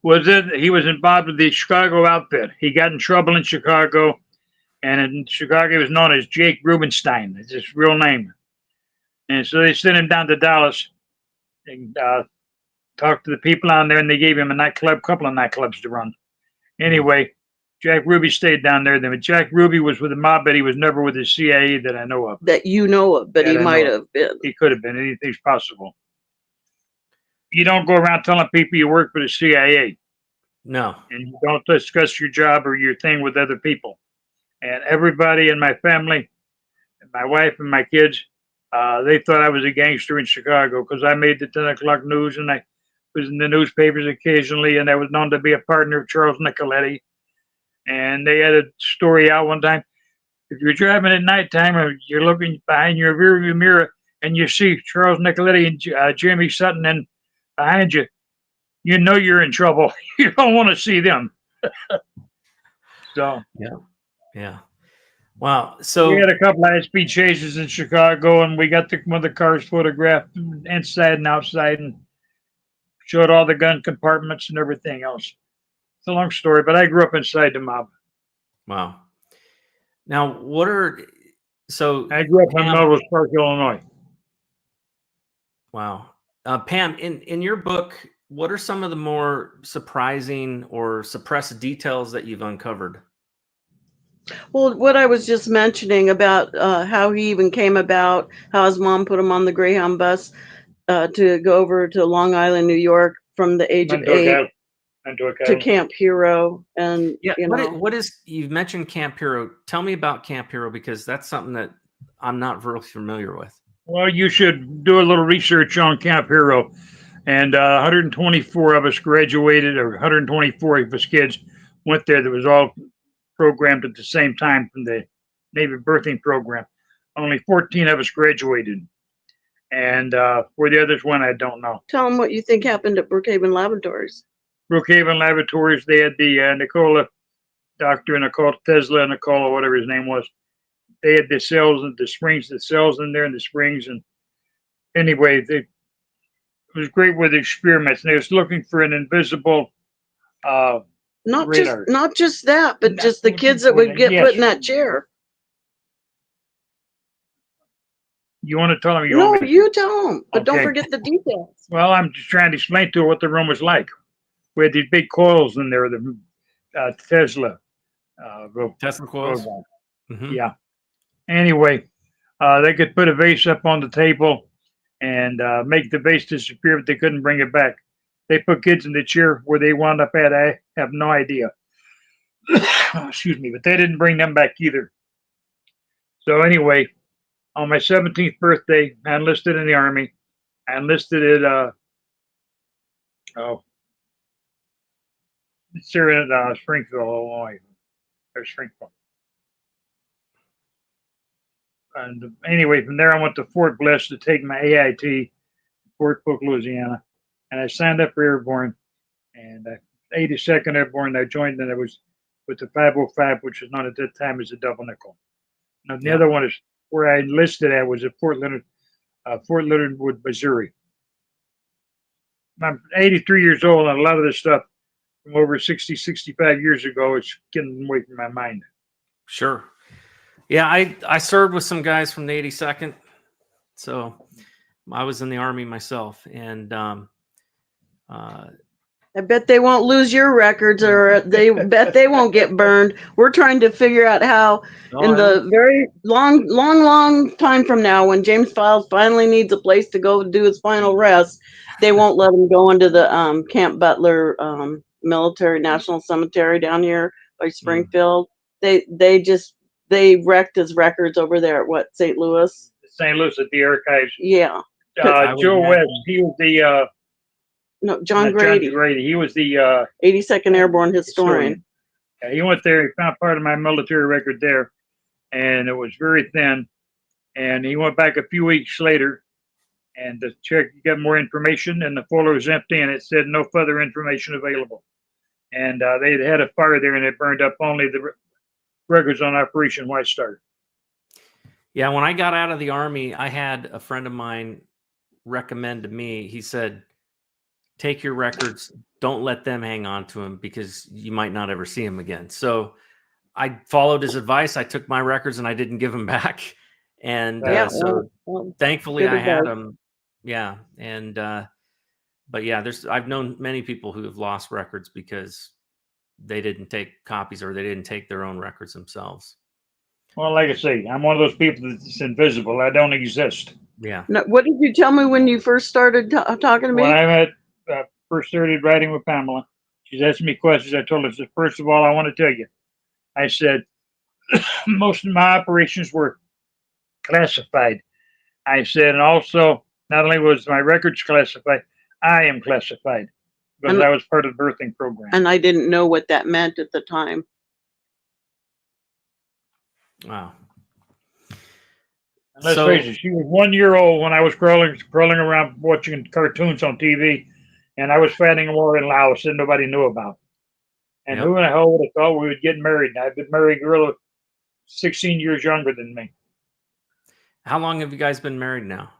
S6: he was involved with the Chicago outfit. He got in trouble in Chicago, and in Chicago he was known as Jake Rubenstein. That's his real name. And so they sent him down to Dallas and talked to the people down there, and they gave him a couple of nightclubs to run. Anyway, Jack Ruby stayed down there. Then Jack Ruby was with the mob, but he was never with the CIA that I know of.
S7: That you know of, but he might have been.
S6: He could have been. Anything's possible. You don't go around telling people you work for the CIA.
S3: No.
S6: And you don't discuss your job or your thing with other people. And everybody in my family, and my wife and my kids, they thought I was a gangster in Chicago because I made the 10 o'clock news, and I was in the newspapers occasionally, and I was known to be a partner of Charles Nicoletti. And they had a story out one time. If you're driving at nighttime or you're looking behind your rearview mirror and you see Charles Nicoletti and Jimmy Sutton and behind you, you know you're in trouble. You don't want to see them. So
S3: yeah. Wow. So
S6: we had a couple of high-speed chases in Chicago, and we got one of the cars photographed inside and outside, and showed all the gun compartments and everything else. It's a long story, but I grew up inside the mob.
S3: Wow. Now, what are So
S6: I grew up in
S3: Pam,
S6: Melrose Park, Illinois.
S3: wow. Pam, in your book, what are some of the more surprising or suppressed details that you've uncovered?
S7: Well, what I was just mentioning about how he even came about, how his mom put him on the Greyhound bus to go over to Long Island, New York from the age of 8 to Camp Hero. And,
S3: Yeah,
S7: you know,
S3: what is, you've mentioned Camp Hero. Tell me about Camp Hero, because that's something that I'm not really familiar with.
S6: Well, you should do a little research on Camp Hero. And 124 of us graduated, or 124 of us kids went there. That was all programmed at the same time from the Navy birthing program. Only 14 of us graduated. And where the others went, I don't know.
S7: tell him what you think happened at Brookhaven Laboratories.
S6: Brookhaven Laboratories, they had the Dr. Nikola Tesla, Nikola, whatever his name was. They had the cells and the springs, the cells in there and the springs. And anyway, it was great with the experiments. And they was looking for an invisible
S7: Not
S6: radar.
S7: just that, but just the kids that would get put in that chair.
S6: You want to tell them?
S7: No, you tell them, but don't
S6: Okay.
S7: forget the details.
S6: Well, I'm just trying to explain to her what the room was like. We had these big coils in there, the Tesla.
S3: Tesla coils?
S6: Mm-hmm. Yeah. Anyway, they could put a vase up on the table and make the vase disappear, but they couldn't bring it back. They put kids in the chair where they wound up at. I have no idea. Excuse me, but they didn't bring them back either. So anyway, on my 17th birthday, I enlisted in the Army. I enlisted at Springfield, Illinois. Or Springfield. And anyway, from there I went to Fort Bliss to take my AIT, Fort Polk, Louisiana, and I signed up for airborne. And 82nd Airborne, I joined, and I was with the 505, which was known at that time as a double nickel. Now the other one is where I enlisted at was at Fort Leonard Wood, Missouri. I'm 83 years old, and a lot of this stuff from over 60, 65 years ago is getting away from my mind.
S3: Sure. Yeah, I served with some guys from the 82nd, so I was in the Army myself, and
S7: I bet they won't lose your records, or they bet they won't get burned. We're trying to figure out how, in the very long time from now, when James Files finally needs a place to go do his final rest, they won't let him go into the Camp Butler Military National Cemetery down here by Springfield. They wrecked his records over there at St. Louis?
S6: St. Louis at the archives.
S7: Yeah.
S6: Joe West, he was the
S7: no, John Grady.
S6: He was the
S7: 82nd Airborne historian.
S6: Yeah, he went there. He found part of my military record there, and it was very thin. And he went back a few weeks later, and to check, get more information, and the folder was empty, and it said no further information available. And they had a fire there, and it burned up only the records on Operation White Star.
S3: Yeah, when I got out of the Army, I had a friend of mine recommend to me, he said, take your records, don't let them hang on to them, because you might not ever see them again. So I followed his advice. I took my records and I didn't give them back. And thankfully I had them. Yeah. And, but yeah, I've known many people who have lost records because they didn't take copies, or they didn't take their own records themselves.
S6: Well, like I say, I'm one of those people that's invisible. I don't exist.
S3: Yeah.
S7: Now, what did you tell me when you first started talking to me?
S6: When I first started writing with Pamela, she's asking me questions. I told her, first of all, I want to tell you. I said, most of my operations were classified. I said, and also, not only was my records classified, I am classified, because I was part of the birthing program.
S7: And I didn't know what that meant at the time.
S3: Wow.
S6: And let's face it, she was 1 year old when I was crawling around watching cartoons on TV, and I was fighting a war in Laos that nobody knew about. And who in the hell would have thought we would get married? I've been married a girl 16 years younger than me.
S3: How long have you guys been married now?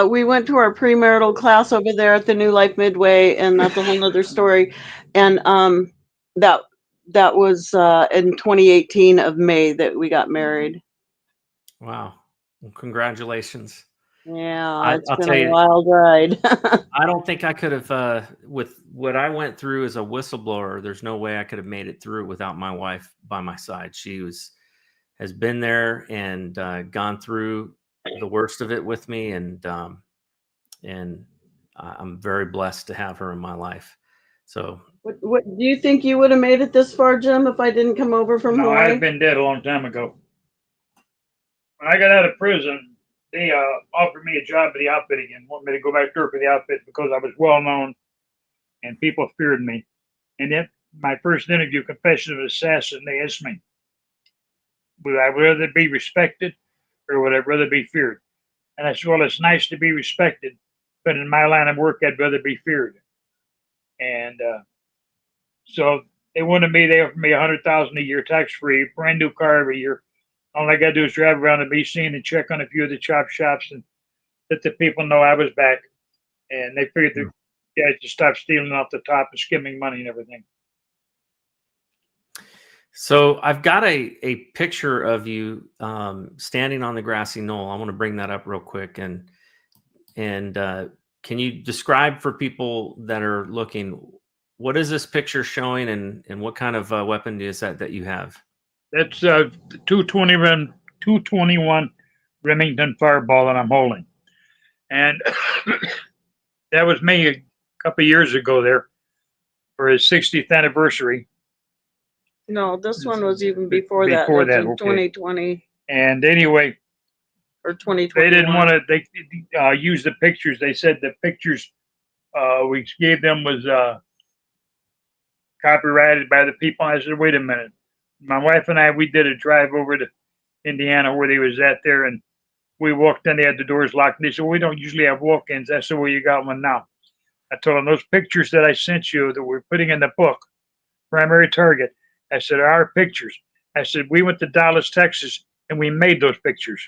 S7: We went to our premarital class over there at the New Life Midway, and that's a whole nother story. And that was in 2018 of May that we got married.
S3: Wow. Well, congratulations.
S7: Yeah, it's
S3: I'll
S7: been
S3: tell
S7: a
S3: you,
S7: wild ride.
S3: I don't think I could have, with what I went through as a whistleblower, there's no way I could have made it through without my wife by my side. Has been there and gone through the worst of it with me, and I'm very blessed to have her in my life. So,
S7: What do you think you would have made it this far, Jim, if I didn't come over from
S6: No,
S7: Hawaii?
S6: I'd been dead a long time ago. When I got out of prison, they offered me a job at the outfit again, wanted me to go back to work for the outfit because I was well known and people feared me. And then my first interview, confession of an assassin, they asked me, would I rather be respected or would I rather be feared? And I said, well, it's nice to be respected, but in my line of work, I'd rather be feared. And so they wanted me, they offered me $100,000 a year, tax free, brand new car every year. All I got to do is drive around the B scene and check on a few of the chop shops and let the people know I was back. And they figured the guys to stop stealing off the top and skimming money and everything.
S3: So I've got a picture of you standing on the grassy knoll. I want to bring that up real quick, and can you describe for people that are looking, what is this picture showing, and what kind of weapon is that you have?
S6: That's the 221 Remington Fireball that I'm holding, and that was me a couple of years ago there for his 60th anniversary.
S7: No, this one was even before that.
S6: Before
S7: That's
S6: that,
S7: in
S6: okay.
S7: 2020
S6: And anyway,
S7: or 2021.
S6: they didn't want to. They use the pictures. They said the pictures we gave them was copyrighted by the people. I said, wait a minute. My wife and I, we did a drive over to Indiana where they was at there, and we walked in. They had the doors locked. And they said, well, we don't usually have walk-ins. I said, well, you got one now. I told them those pictures that I sent you that we're putting in the book, primary target. I said, our pictures. I said, we went to Dallas, Texas, and we made those pictures.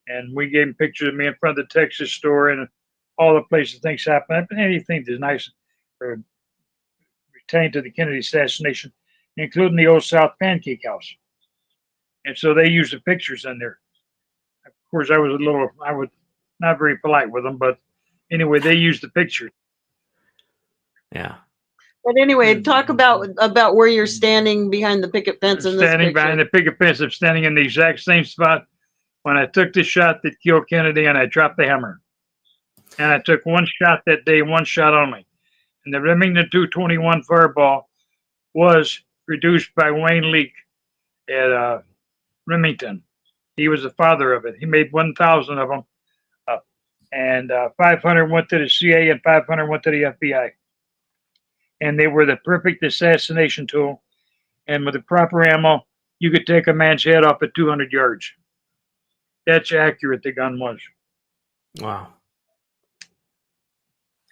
S6: And we gave them pictures of me in front of the Texas store and all the places things happen. Anything that's nice or pertaining to the Kennedy assassination, including the Old South Pancake House. And so they used the pictures in there. Of course, I was not very polite with them, but anyway, they used the picture.
S3: Yeah.
S7: But anyway, talk about where you're standing behind the picket fence in this
S6: Standing
S7: picture.
S6: behind the picket fence, I'm standing in the exact same spot when I took the shot that killed Kennedy, and I dropped the hammer. And I took one shot that day, one shot only. And the Remington 221 Fireball was produced by Wayne Leake at Remington. He was the father of it. He made 1,000 of them, and 500 went to the CIA and 500 went to the FBI. And they were the perfect assassination tool. And with the proper ammo, you could take a man's head off at 200 yards. That's how accurate the gun was.
S3: Wow.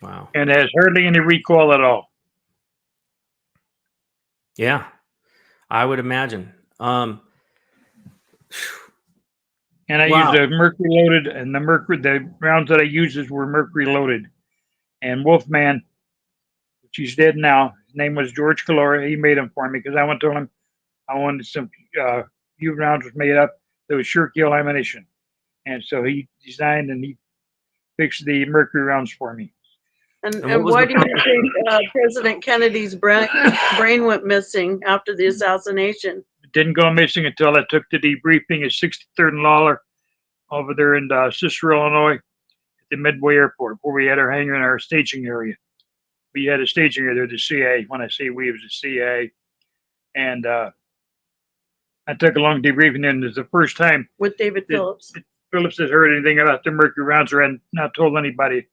S3: Wow.
S6: And has hardly any recoil at all.
S3: Yeah, I would imagine.
S6: And I
S3: Wow.
S6: used a mercury loaded, and the rounds that I used were mercury loaded. And Wolfman, which he's dead now, his name was George Calora. He made them for me because I went to him. I wanted some few rounds was made up that was sure kill ammunition, and so he designed and he fixed the mercury rounds for me.
S7: And why do you think President Kennedy's brain went missing after the assassination?
S6: It didn't go missing until I took the debriefing at 63rd and Lawler over there in Cicero, Illinois, at the Midway Airport, where we had our hangar and our staging area. We had a staging area there, the CIA. When I say we, it was the CIA. And I took a long debriefing, and it was the first time
S7: with David Phillips.
S6: Phillips had heard anything about the mercury rounds or had not told anybody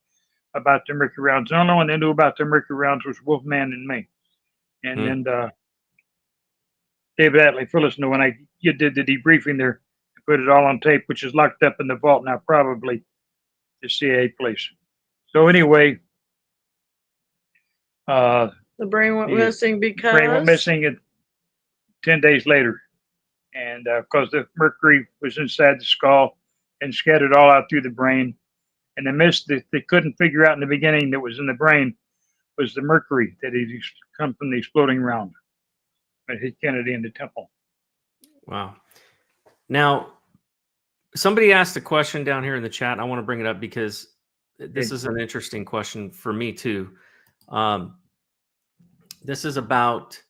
S6: about the mercury rounds. The only one that knew about the mercury rounds was Wolfman and me. And then David Atlee Phillips knew when I did the debriefing there, I put it all on tape, which is locked up in the vault now, probably the CIA place. So anyway,
S7: the brain went missing because?
S6: Brain went missing 10 days later. And because the mercury was inside the skull and scattered all out through the brain. And the mist that they couldn't figure out in the beginning that was in the brain was the mercury that had come from the exploding round that hit Kennedy in the temple.
S3: Wow. Now, Somebody asked a question down here in the chat. I want to bring it up because this is an interesting question for me too. This is about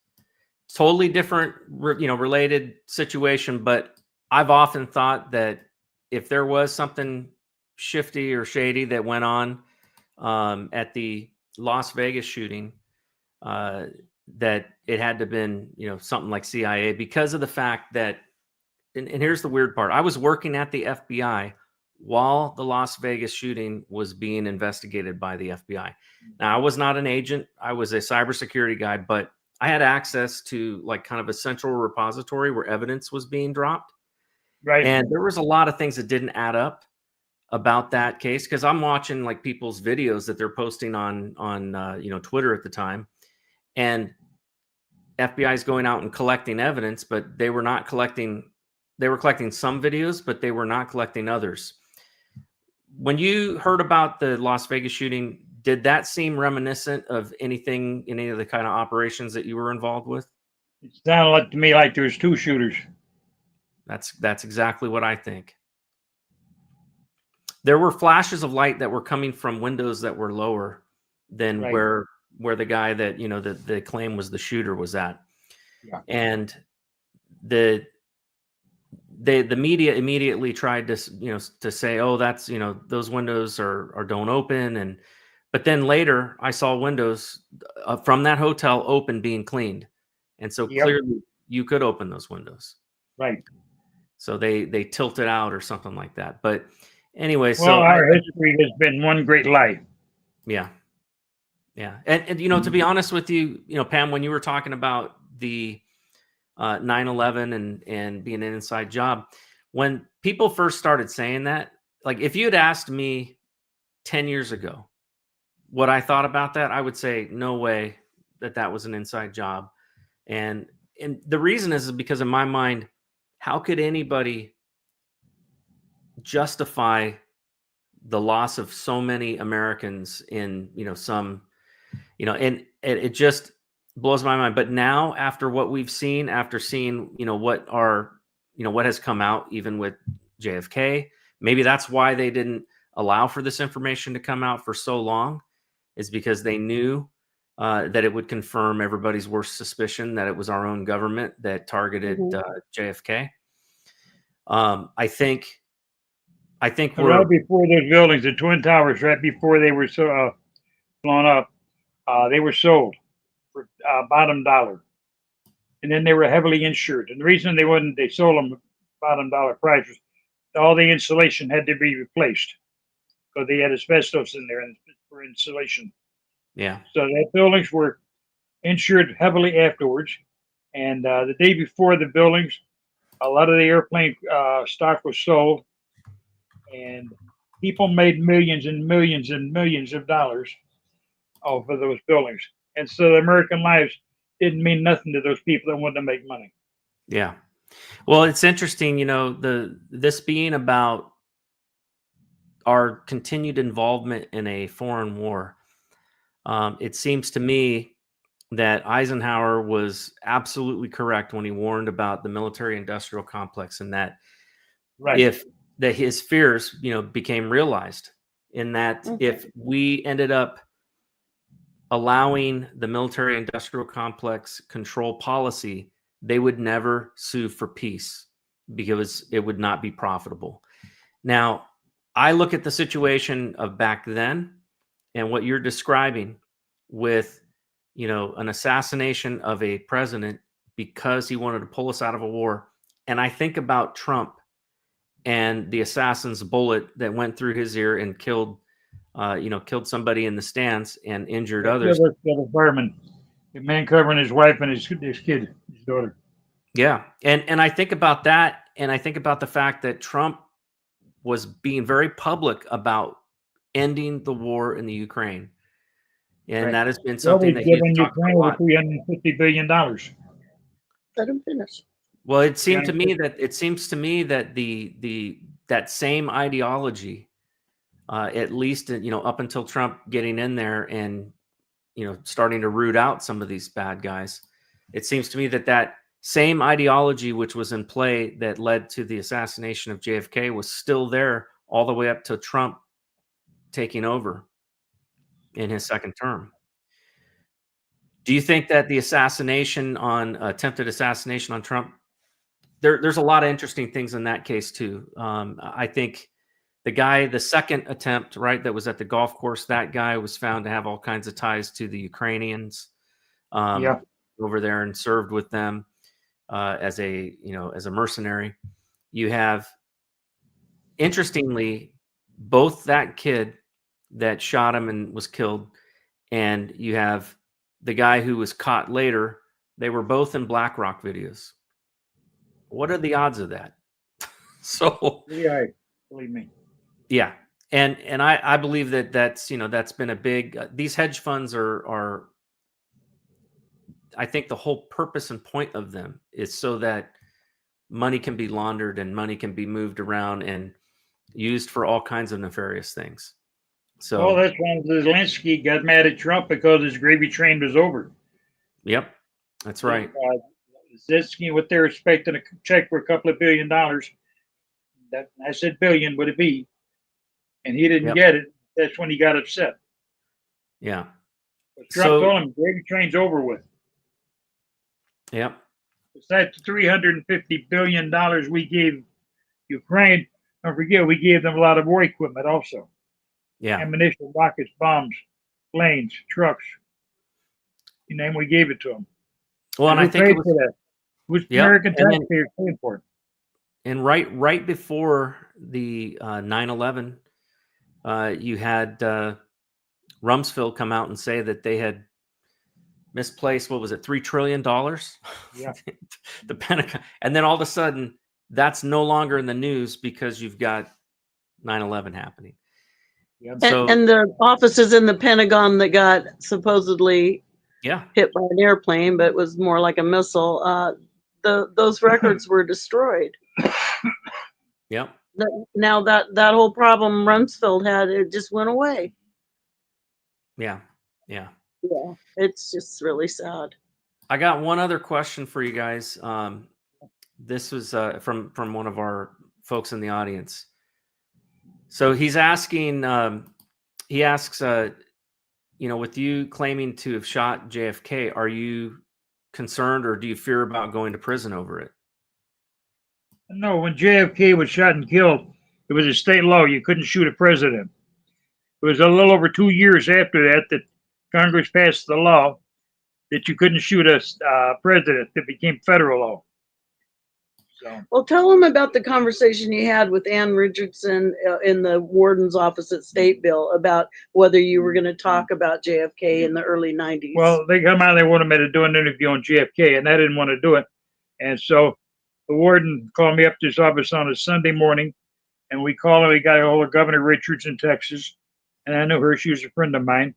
S3: totally different, related situation, but I've often thought that if there was something shifty or shady that went on at the Las Vegas shooting, that it had to have been, something like CIA, because of the fact that, and here's the weird part. I was working at the FBI while the Las Vegas shooting was being investigated by the FBI. Now, I was not an agent. I was a cybersecurity guy, but I had access to like kind of a central repository where evidence was being dropped.
S6: Right.
S3: And there was a lot of things that didn't add up about that case, because I'm watching like people's videos that they're posting on Twitter at the time, and FBI is going out and collecting evidence, but they were not collecting. They were collecting some videos, but they were not collecting others. When you heard about the Las Vegas shooting, did that seem reminiscent of anything, any of the kind of operations that you were involved with?
S6: It sounded like to me like there was two shooters.
S3: That's exactly what I think. There were flashes of light that were coming from windows that were lower than where the guy that the claim was the shooter was at.
S6: Yeah.
S3: And the media immediately tried to to say, oh, that's those windows are don't open, but then later I saw windows from that hotel open being cleaned, and so clearly you could open those windows.
S6: Right.
S3: So they tilted out or something like that. But anyway,
S6: well,
S3: so
S6: our history has been one great lie.
S3: Yeah. Yeah. And to be honest with you, Pam, when you were talking about the 9/11 and being an inside job, when people first started saying that, like if you had asked me 10 years ago what I thought about that, I would say no way that was an inside job. And the reason is because in my mind, how could anybody justify the loss of so many Americans in some and it just blows my mind. But now, after what we've seen, after seeing what has come out, even with JFK, maybe that's why they didn't allow for this information to come out for so long, is because they knew that it would confirm everybody's worst suspicion that it was our own government that targeted JFK. I think we're
S6: right before those buildings, the Twin Towers, right before they were blown up, they were sold for bottom dollar, and then they were heavily insured. And the reason they sold them bottom dollar price was all the insulation had to be replaced because they had asbestos in there for insulation.
S3: Yeah.
S6: So the buildings were insured heavily afterwards, and the day before the buildings, a lot of the airplane stock was sold, and people made millions and millions and millions of dollars off of those buildings. And so the American lives didn't mean nothing to those people that wanted to make money.
S3: Yeah. Well, it's interesting, this being about our continued involvement in a foreign war. It seems to me that Eisenhower was absolutely correct when he warned about the military-industrial complex, and that his fears, became realized, in that if we ended up allowing the military-industrial complex control policy, they would never sue for peace because it would not be profitable. Now, I look at the situation of back then and what you're describing with, an assassination of a president because he wanted to pull us out of a war. And I think about Trump and the assassin's bullet that went through his ear and killed somebody in the stands and injured others.
S6: The fireman, the man covering his wife and his kid, his daughter.
S3: Yeah. And I think about that. And I think about the fact that Trump was being very public about ending the war in the Ukraine. And that has been something that he's talked about a lot.
S6: $350 billion.
S7: Let him finish.
S3: Well, it seems to me that that same ideology, at least up until Trump getting in there and starting to root out some of these bad guys, it seems to me that same ideology which was in play that led to the assassination of JFK was still there all the way up to Trump taking over in his second term. Do you think that the attempted assassination on Trump, there's a lot of interesting things in that case too. I think the second attempt, right, that was at the golf course, that guy was found to have all kinds of ties to the Ukrainians over there and served with them as a mercenary. You have, interestingly, both that kid that shot him and was killed, and you have the guy who was caught later. They were both in BlackRock videos. What are the odds of that? So,
S6: yeah, believe me.
S3: Yeah, and I believe that's been a big. These hedge funds are. I think the whole purpose and point of them is so that money can be laundered and money can be moved around and used for all kinds of nefarious things. So,
S6: well, that's when Zelensky got mad at Trump because his gravy train was over.
S3: Yep, that's right.
S6: Zelensky, what they're expecting a check for a couple of $1 billion. That I said billion, would it be? And he didn't get it. That's when he got upset.
S3: Yeah.
S6: But Trump told him gravy train's over with.
S3: Yep.
S6: Besides the $350 billion we gave Ukraine, don't forget we gave them a lot of war equipment also.
S3: Yeah.
S6: Ammunition, rockets, bombs, planes, trucks. You name, we gave it to them.
S3: Well, and I think it was
S6: for that. Who's American taxpayers paying for it?
S3: And right before the 9/11, you had Rumsfeld come out and say that they had misplaced, what was it, $3 trillion?
S6: Yeah.
S3: The Pentagon. And then all of a sudden, that's no longer in the news because you've got 9/11 happening.
S6: Yeah.
S7: And the offices in the Pentagon that got supposedly hit by an airplane, but it was more like a missile. Those records were destroyed.
S3: Yep.
S7: Now that whole problem Rumsfeld had, it just went away.
S3: Yeah.
S7: It's just really sad.
S3: I got one other question for you guys. This was from one of our folks in the audience. So he's asking. He asks, with you claiming to have shot JFK, are you concerned or do you fear about going to prison over it?
S6: No, when JFK was shot and killed, it was a state law. You couldn't shoot a president. It was a little over 2 years after that Congress passed the law that you couldn't shoot a president. It became federal law. So.
S7: Well, tell them about the conversation you had with Ann Richardson in the warden's office at Stateville about whether you were going to talk about JFK in the early 90s.
S6: Well, they come out, they wanted me to do an interview on JFK, and I didn't want to do it. And so the warden called me up to his office on a Sunday morning, and we got a hold of Governor Richards in Texas, and I knew her. She was a friend of mine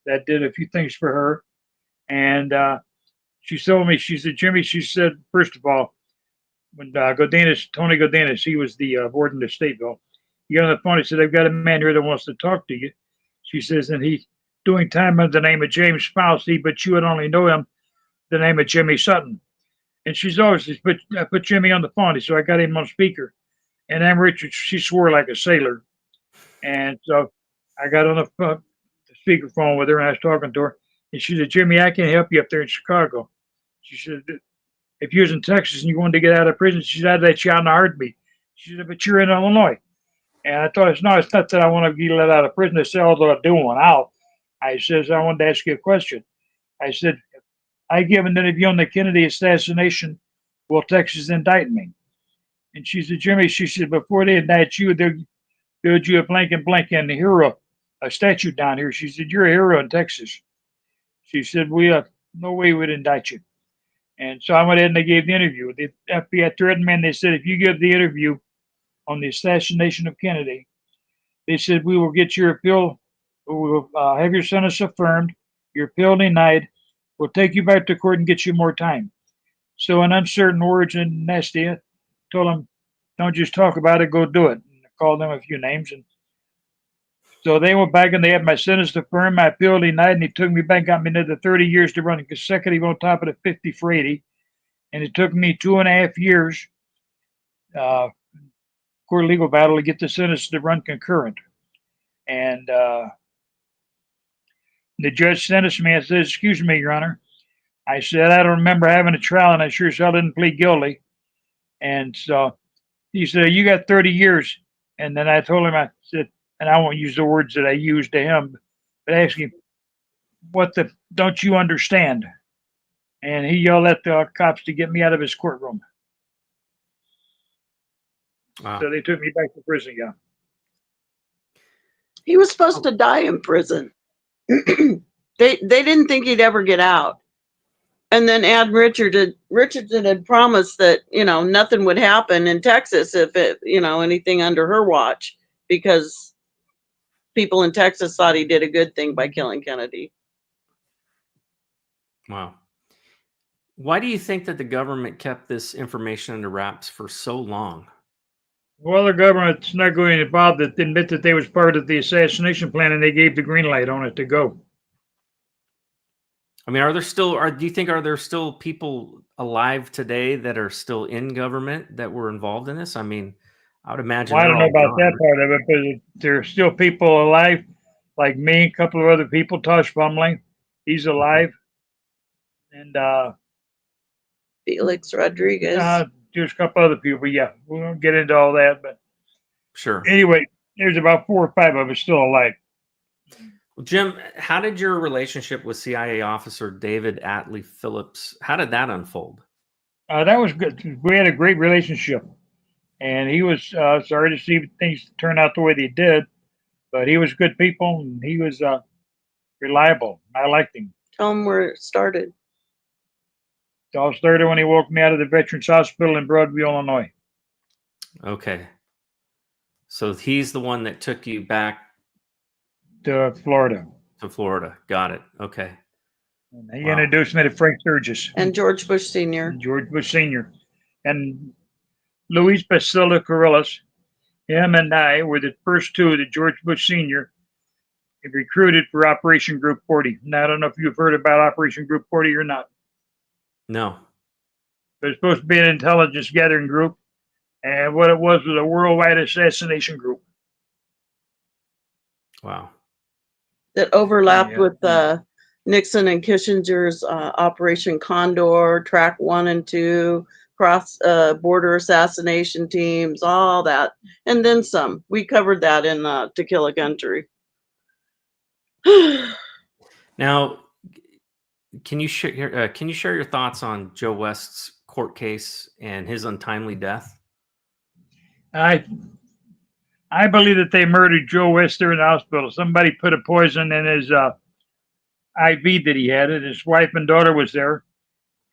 S6: that did a few things for her. And she told me, she said, Jimmy, she said, first of all, when Tony Godinez, he was the warden of Stateville, he got on the phone, he said, I've got a man here that wants to talk to you. She says, and he's doing time under the name of James Spousey, but you would only know him the name of Jimmy Sutton. And she's always put Jimmy on the phone. So I got him on speaker. And Ann Richards, she swore like a sailor. And so I got on the speakerphone with her and I was talking to her. And she said, Jimmy, I can help you up there in Chicago. She said, if you was in Texas and you wanted to get out of prison, she said, I'd let you out in a heartbeat. She said, but you're in Illinois. And I thought, it's not that I want to be let out of prison. I said, although I do want out. I says, I wanted to ask you a question. I said, I give an interview on the Kennedy assassination. Will Texas indict me? And she said, Jimmy, she said, before they indict you, they'll build you a blank and the hero, a statue down here. She said, you're a hero in Texas. She said, we have no way we'd indict you. And so I went ahead and they gave the interview. The FBI threatened me and they said, if you give the interview on the assassination of Kennedy, they said, we will get your appeal. We will have your sentence affirmed, your appeal denied. We'll take you back to court and get you more time. So in uncertain words and nasty, I told them, don't just talk about it, go do it. And I called them a few names. And so they went back and they had my sentence affirmed, my appeal denied, and he took me back, got me another 30 years to run consecutive on top of the 50 for 80. And it took me 2.5 years, court legal battle, to get the sentence to run concurrent. And the judge sentenced me. I said, "Excuse me, Your Honor." I said, "I don't remember having a trial, and I sure as hell didn't plead guilty." And so he said, "You got 30 years. And then I told him, I said, and I won't use the words that I used to him, but I asked him, "What the don't you understand?" And he yelled at the cops to get me out of his courtroom.
S3: Wow.
S6: So they took me back to prison. Yeah.
S7: He was supposed to die in prison. They didn't think he'd ever get out. And then Richardson had promised that, nothing would happen in Texas if anything under her watch, because people in Texas thought he did a good thing by killing Kennedy.
S3: Wow. Why do you think that the government kept this information under wraps for so long?
S6: Well, the government's not going to bother to admit that they was part of the assassination plan, and they gave the green light on it to go.
S3: I mean, do you think are there still people alive today that are still in government that were involved in this? I mean, I would imagine.
S6: Well, I don't know about that part of it, but there's still people alive, like me, a couple of other people. Tosh Bumley, he's alive, and
S7: Felix Rodriguez.
S6: There's a couple other people. Yeah, we won't get into all that, but
S3: sure.
S6: Anyway, there's about 4 or 5 of us still alive.
S3: Well, Jim, how did your relationship with CIA officer David Atlee Phillips, how did that unfold?
S6: That was good. We had a great relationship, and he was sorry to see things turn out the way they did, but he was good people, and he was reliable. I liked him.
S7: Tell him where it started.
S6: It all started when he woke me out of the Veterans Hospital in Broadview, Illinois.
S3: Okay. So he's the one that took you back
S6: to Florida.
S3: Got it. Okay.
S6: And he introduced me to Frank Sturgis.
S7: And George Bush Sr.
S6: George Bush Sr. And Luis Basilio Carrillas. Him and I were the first two that George Bush Sr. recruited for Operation Group 40. Now, I don't know if you've heard about Operation Group 40 or not.
S3: No.
S6: But it's supposed to be an intelligence gathering group. And what it was a worldwide assassination group.
S3: Wow.
S7: That overlapped with Nixon and Kissinger's Operation Condor, Track 1 and 2, cross border assassination teams, all that. And then some. We covered that in To Kill a Country.
S3: Now, can you share your thoughts on Joe West's court case and his untimely death?
S6: I believe that they murdered Joe West there in the hospital. Somebody put a poison in his IV that he had, and his wife and daughter was there,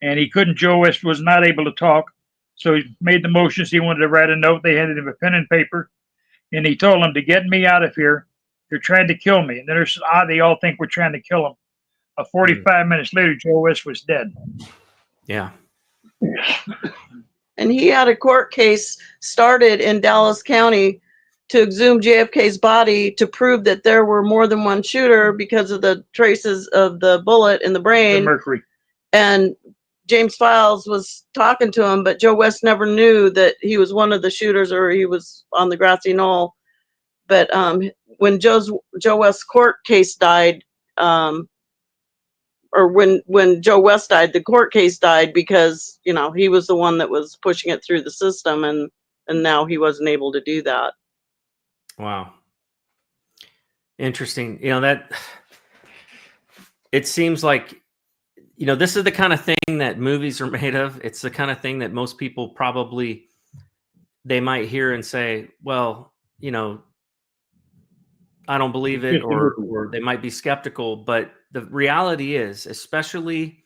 S6: and Joe West was not able to talk, so he made the motions. He wanted to write a note. They handed him a pen and paper, and he told them to get me out of here. They're trying to kill me. And they all think we're trying to kill him. 45 minutes later, Joe West was dead.
S3: Yeah.
S7: And he had a court case started in Dallas County to exhume JFK's body to prove that there were more than one shooter because of the traces of the bullet in the brain.
S6: The mercury. And
S7: James Files was talking to him, but Joe West never knew that he was one of the shooters or he was on the Grassy Knoll. But when Joe West's court case died, or when Joe West died, the court case died because, he was the one that was pushing it through the system, and now he wasn't able to do that.
S3: Wow. Interesting. That it seems like, this is the kind of thing that movies are made of. It's the kind of thing that most people probably, they might hear and say, well, I don't believe it, or they might be skeptical. But the reality is, especially,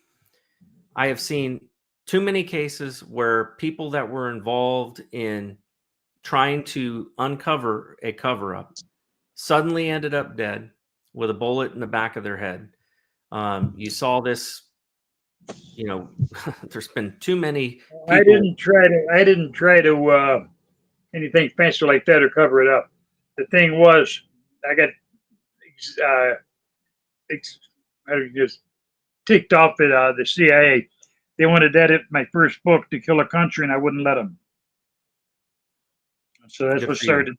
S3: I have seen too many cases where people that were involved in trying to uncover a cover-up suddenly ended up dead with a bullet in the back of their head. You saw this, there's been too many people.
S6: I didn't try to anything fancy like that or cover it up. The thing was, I got just ticked off at the CIA. they wanted that at my first book, To Kill a Country, and I wouldn't let them. So that's
S3: Good
S6: what
S3: for you.
S6: started.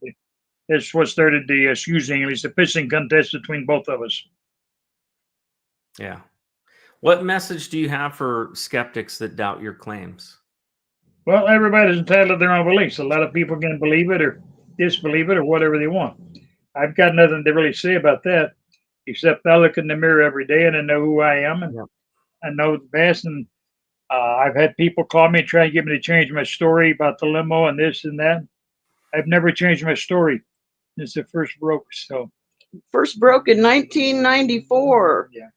S6: That's what started the at least the pitching contest between both of us.
S3: Yeah. What message do you have for skeptics that doubt your claims?
S6: Well, everybody's entitled to their own beliefs. A lot of people can believe it or disbelieve it or whatever they want. I've got nothing to really say about that, except I look in the mirror every day and I know who I am, and
S3: Yep.
S6: I know the best. And I've had people call me and try and get me to change my story about the limo and this and that. I've never changed my story since it first broke. So
S7: First broke in 1994,
S6: yeah,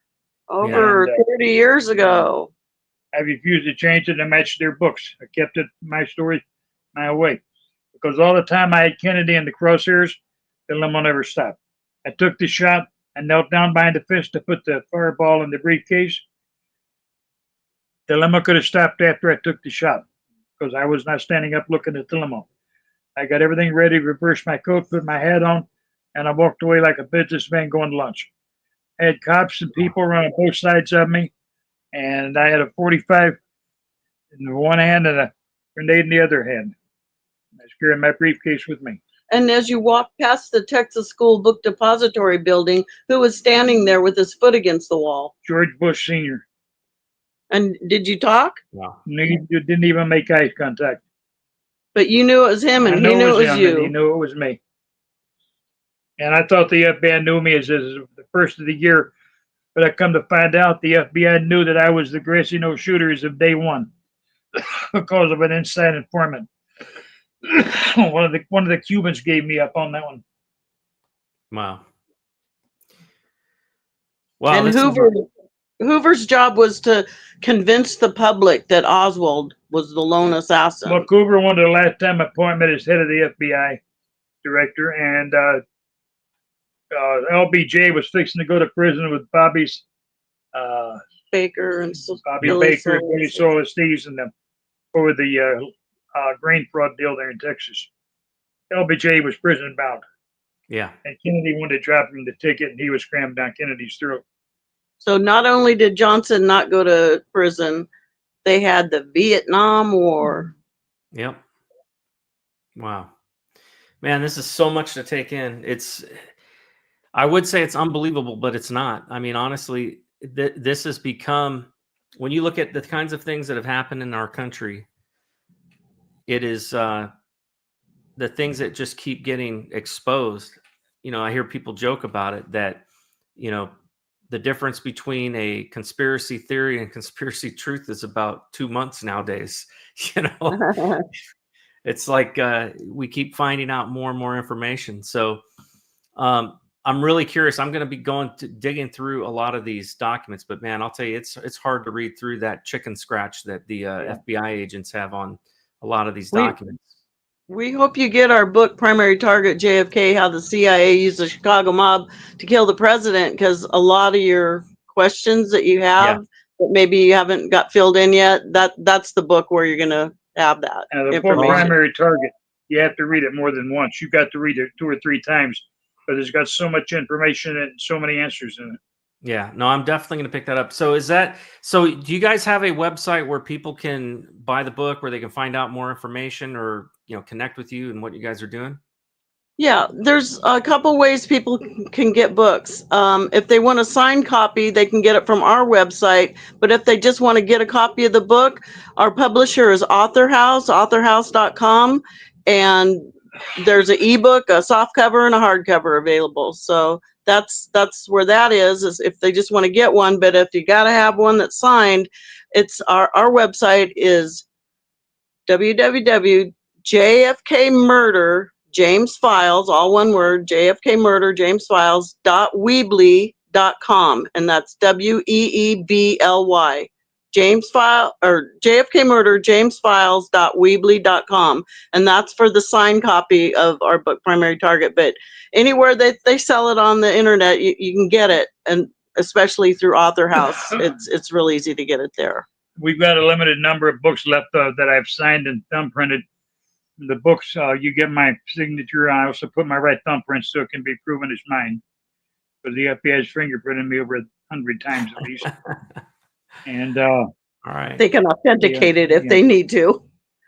S7: over
S6: And,
S7: 30 years ago.
S6: I refused to change it to match their books. I kept it my story my way, because all the time I had Kennedy in the crosshairs, the limo never stopped. I took the shot. I knelt down behind the fence to put the fireball in the briefcase. The limo could have stopped after I took the shot, because I was not standing up looking at the limo. I got everything ready, reversed my coat, put my hat on, and I walked away like a businessman going to lunch. I had cops and people around both sides of me, and I had a 45 in one hand and a grenade in the other hand. I was carrying my briefcase with me.
S7: And as you walked past the Texas School Book Depository building, who was standing there with his foot against the wall?
S6: George Bush Sr.
S7: And did you talk?
S3: Wow.
S6: He didn't even make eye contact.
S7: But you knew it was him, and
S6: I
S7: he
S6: knew
S7: knew it was
S6: him, and he
S7: you.
S6: knew it was me. And I thought the FBI knew me as the first of the year, but I come to find out the FBI knew that I was the Grassy Knoll shooter as of day one because of an inside informant. one of the Cubans gave me up on that one.
S3: Wow. Wow.
S7: And Hoover's job was to convince the public that Oswald was the lone assassin.
S6: Well, Hoover wanted a lifetime appointment as head of the FBI director, and LBJ was fixing to go to prison with Bobby's
S7: Baker and
S6: Bobby
S7: Billy
S6: Baker,
S7: Solis.
S6: Billy Solis, Steves, and them over the grain fraud deal there in Texas. LBJ was prison bound,
S3: Yeah.
S6: and Kennedy wanted to drop him the ticket, and he was crammed down Kennedy's throat.
S7: So not only did Johnson not go to prison, they had the Vietnam War.
S3: Yep. Wow. Man, this is so much to take in. I would say it's unbelievable, but it's not. I mean, honestly, this has become, when you look at the kinds of things that have happened in our country, it is the things that just keep getting exposed. You know, I hear people joke about it that, you know, the difference between a conspiracy theory and conspiracy truth is about 2 months nowadays. You know, it's like we keep finding out more and more information. So I'm really curious. I'm going to be digging through a lot of these documents, but man, I'll tell you, it's hard to read through that chicken scratch that the FBI agents have on a lot of these documents.
S7: We hope you get our book, Primary Target, JFK, How the CIA Used the Chicago Mob to Kill the President, because a lot of your questions that you have that maybe you haven't got filled in yet, that's the book where you're going to have that
S6: The book, Primary Target, you have to read it more than once. You got to read it 2 or 3 times, but it's got so much information and so many answers in it.
S3: Yeah, no, I'm definitely going to pick that up. So do you guys have a website where people can buy the book, where they can find out more information or, you know, connect with you and what you guys are doing?
S7: Yeah, there's a couple ways people can get books. If they want a signed copy, they can get it from our website. But if they just want to get a copy of the book, our publisher is authorhouse.com. And there's an ebook, a soft cover, and a hardcover available. So that's where that is if they just want to get one. But if you got to have one that's signed, it's our website is www.jfkmurder James Files, all one word, JFK Murder James Files.weebly.com, and that's WEEBLY. James File or JFK Murder James Files.weebly.com, and that's for the signed copy of our book, Primary Target. But anywhere that they sell it on the internet, you can get it, and especially through Author House, it's real easy to get it there.
S6: We've got a limited number of books left that I've signed and thumbprinted. The books, you get my signature. I also put my right thumbprint so it can be proven as mine. Because the FBI's fingerprinted me over 100 times at least. And
S3: All right.
S7: They can authenticate it if they need to.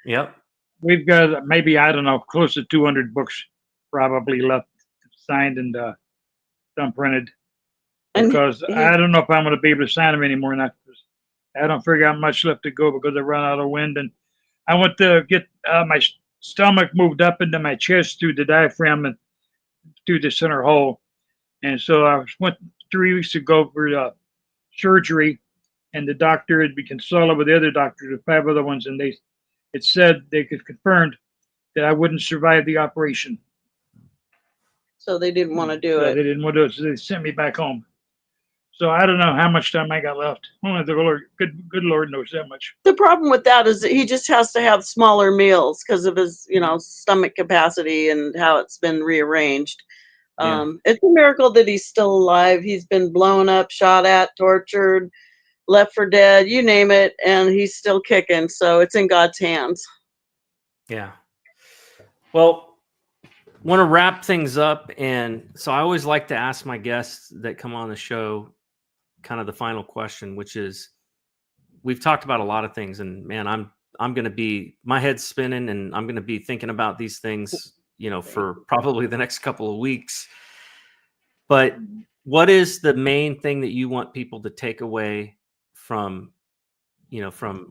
S3: Yep.
S6: We've got maybe, I don't know, close to 200 books probably left signed and unprinted. Because I don't know if I'm going to be able to sign them anymore. Not because I don't figure out much left to go because I run out of wind. And I want to get my stomach moved up into my chest through the diaphragm and through the center hole. And so I went 3 weeks ago for surgery, and the doctor had been consulted with the other doctors, the 5 other ones, and it said they could confirm that I wouldn't survive the operation.
S7: So they didn't want to do it.
S6: They didn't want to do it, so they sent me back home. So I don't know how much time I got left. Only the Lord, good Lord knows that much.
S7: The problem with that is that he just has to have smaller meals because of his, stomach capacity and how it's been rearranged.
S3: Yeah.
S7: It's a miracle that he's still alive. He's been blown up, shot at, tortured, left for dead, you name it, and he's still kicking. So it's in God's hands.
S3: Yeah. Well, want to wrap things up, and so I always like to ask my guests that come on the show kind of the final question, which is, we've talked about a lot of things, and man, I'm going to be, my head's spinning, and I'm going to be thinking about these things, for probably the next couple of weeks. But what is the main thing that you want people to take away from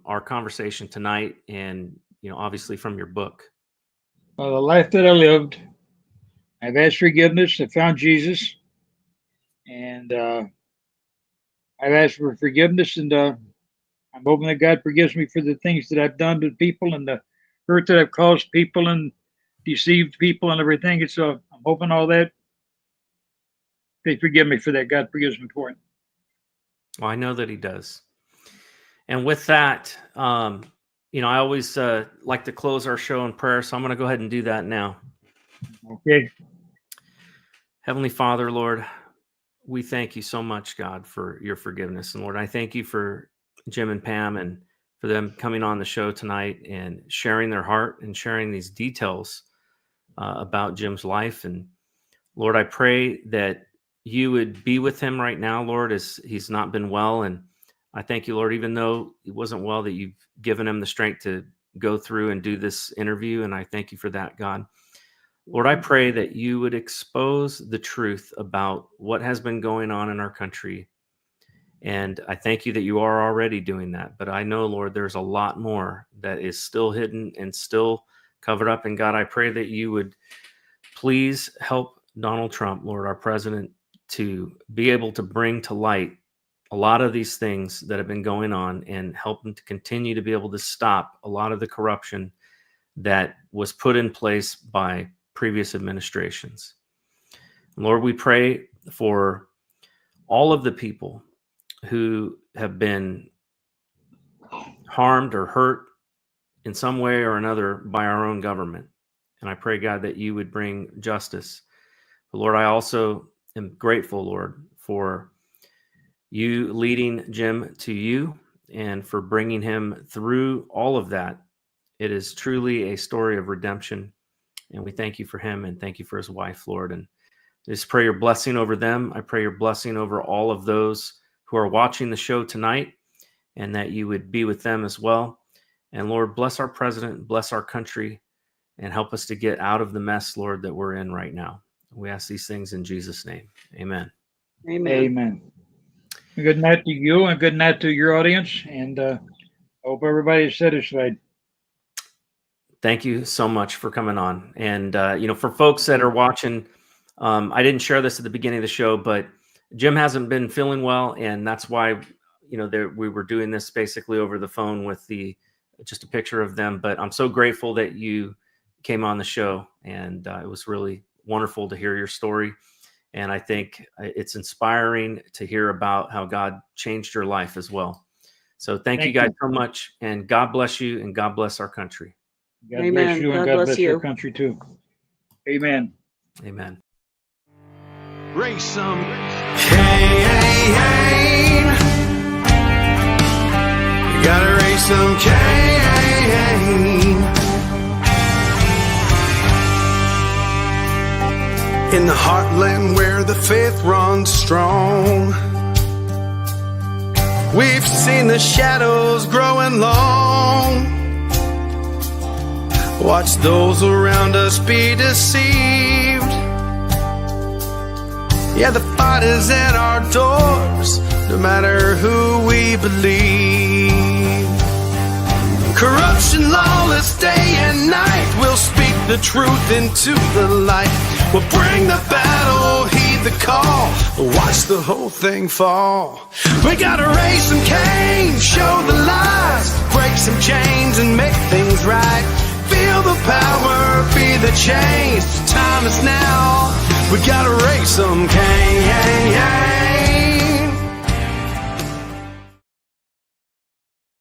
S3: our conversation tonight, and obviously from your book?
S6: Well, the life that I lived, I've asked forgiveness. I found Jesus, and I've asked for forgiveness, and I'm hoping that God forgives me for the things that I've done to people and the hurt that I've caused people and deceived people and everything. And so I'm hoping all that they forgive me for that. God forgives me for it.
S3: Well, I know that he does. And with that, I always like to close our show in prayer, so I'm going to go ahead and do that now.
S6: Okay.
S3: Heavenly Father, Lord, we thank you so much, God, for your forgiveness. And Lord, I thank you for Jim and Pam and for them coming on the show tonight and sharing their heart and sharing these details about Jim's life. And Lord, I pray that you would be with him right now, Lord, as he's not been well. And I thank you, Lord, even though he wasn't well, that you've given him the strength to go through and do this interview. And I thank you for that, God. Lord, I pray that you would expose the truth about what has been going on in our country. And I thank you that you are already doing that. But I know, Lord, there's a lot more that is still hidden and still covered up. And God, I pray that you would please help Donald Trump, Lord, our president, to be able to bring to light a lot of these things that have been going on and help him to continue to be able to stop a lot of the corruption that was put in place by previous administrations. Lord, we pray for all of the people who have been harmed or hurt in some way or another by our own government. And I pray, God, that you would bring justice. But Lord, I also am grateful, Lord, for you leading Jim to you and for bringing him through all of that. It is truly a story of redemption. And we thank you for him and thank you for his wife, Lord. And I just pray your blessing over them. I pray your blessing over all of those who are watching the show tonight, and that you would be with them as well. And Lord, bless our president, bless our country, and help us to get out of the mess, Lord, that we're in right now. We ask these things in Jesus' name. Amen.
S7: Amen.
S6: Amen. Good night to you and good night to your audience. And hope everybody is satisfied.
S3: Thank you so much for coming on. And, for folks that are watching, I didn't share this at the beginning of the show, but Jim hasn't been feeling well. And that's why, we were doing this basically over the phone with just a picture of them. But I'm so grateful that you came on the show, and it was really wonderful to hear your story. And I think it's inspiring to hear about how God changed your life as well. So thank you guys so much, and God bless you, and God bless our country.
S6: God
S7: Amen.
S6: bless you, and God bless your country too. Amen.
S3: Amen.
S2: Raise some Cain. You gotta raise some Cain. In the heartland where the faith runs strong, We've seen the shadows growing long. Watch those around us be deceived. Yeah, the fight is at our doors, no matter who we believe. Corruption, lawless day and night, we'll speak the truth into the light. We'll bring the battle, heed the call, watch the whole thing fall. We gotta raise some Cain, show the lies, break some chains and make things right. Feel the power, be the change, time is now. We gotta raise some Cain.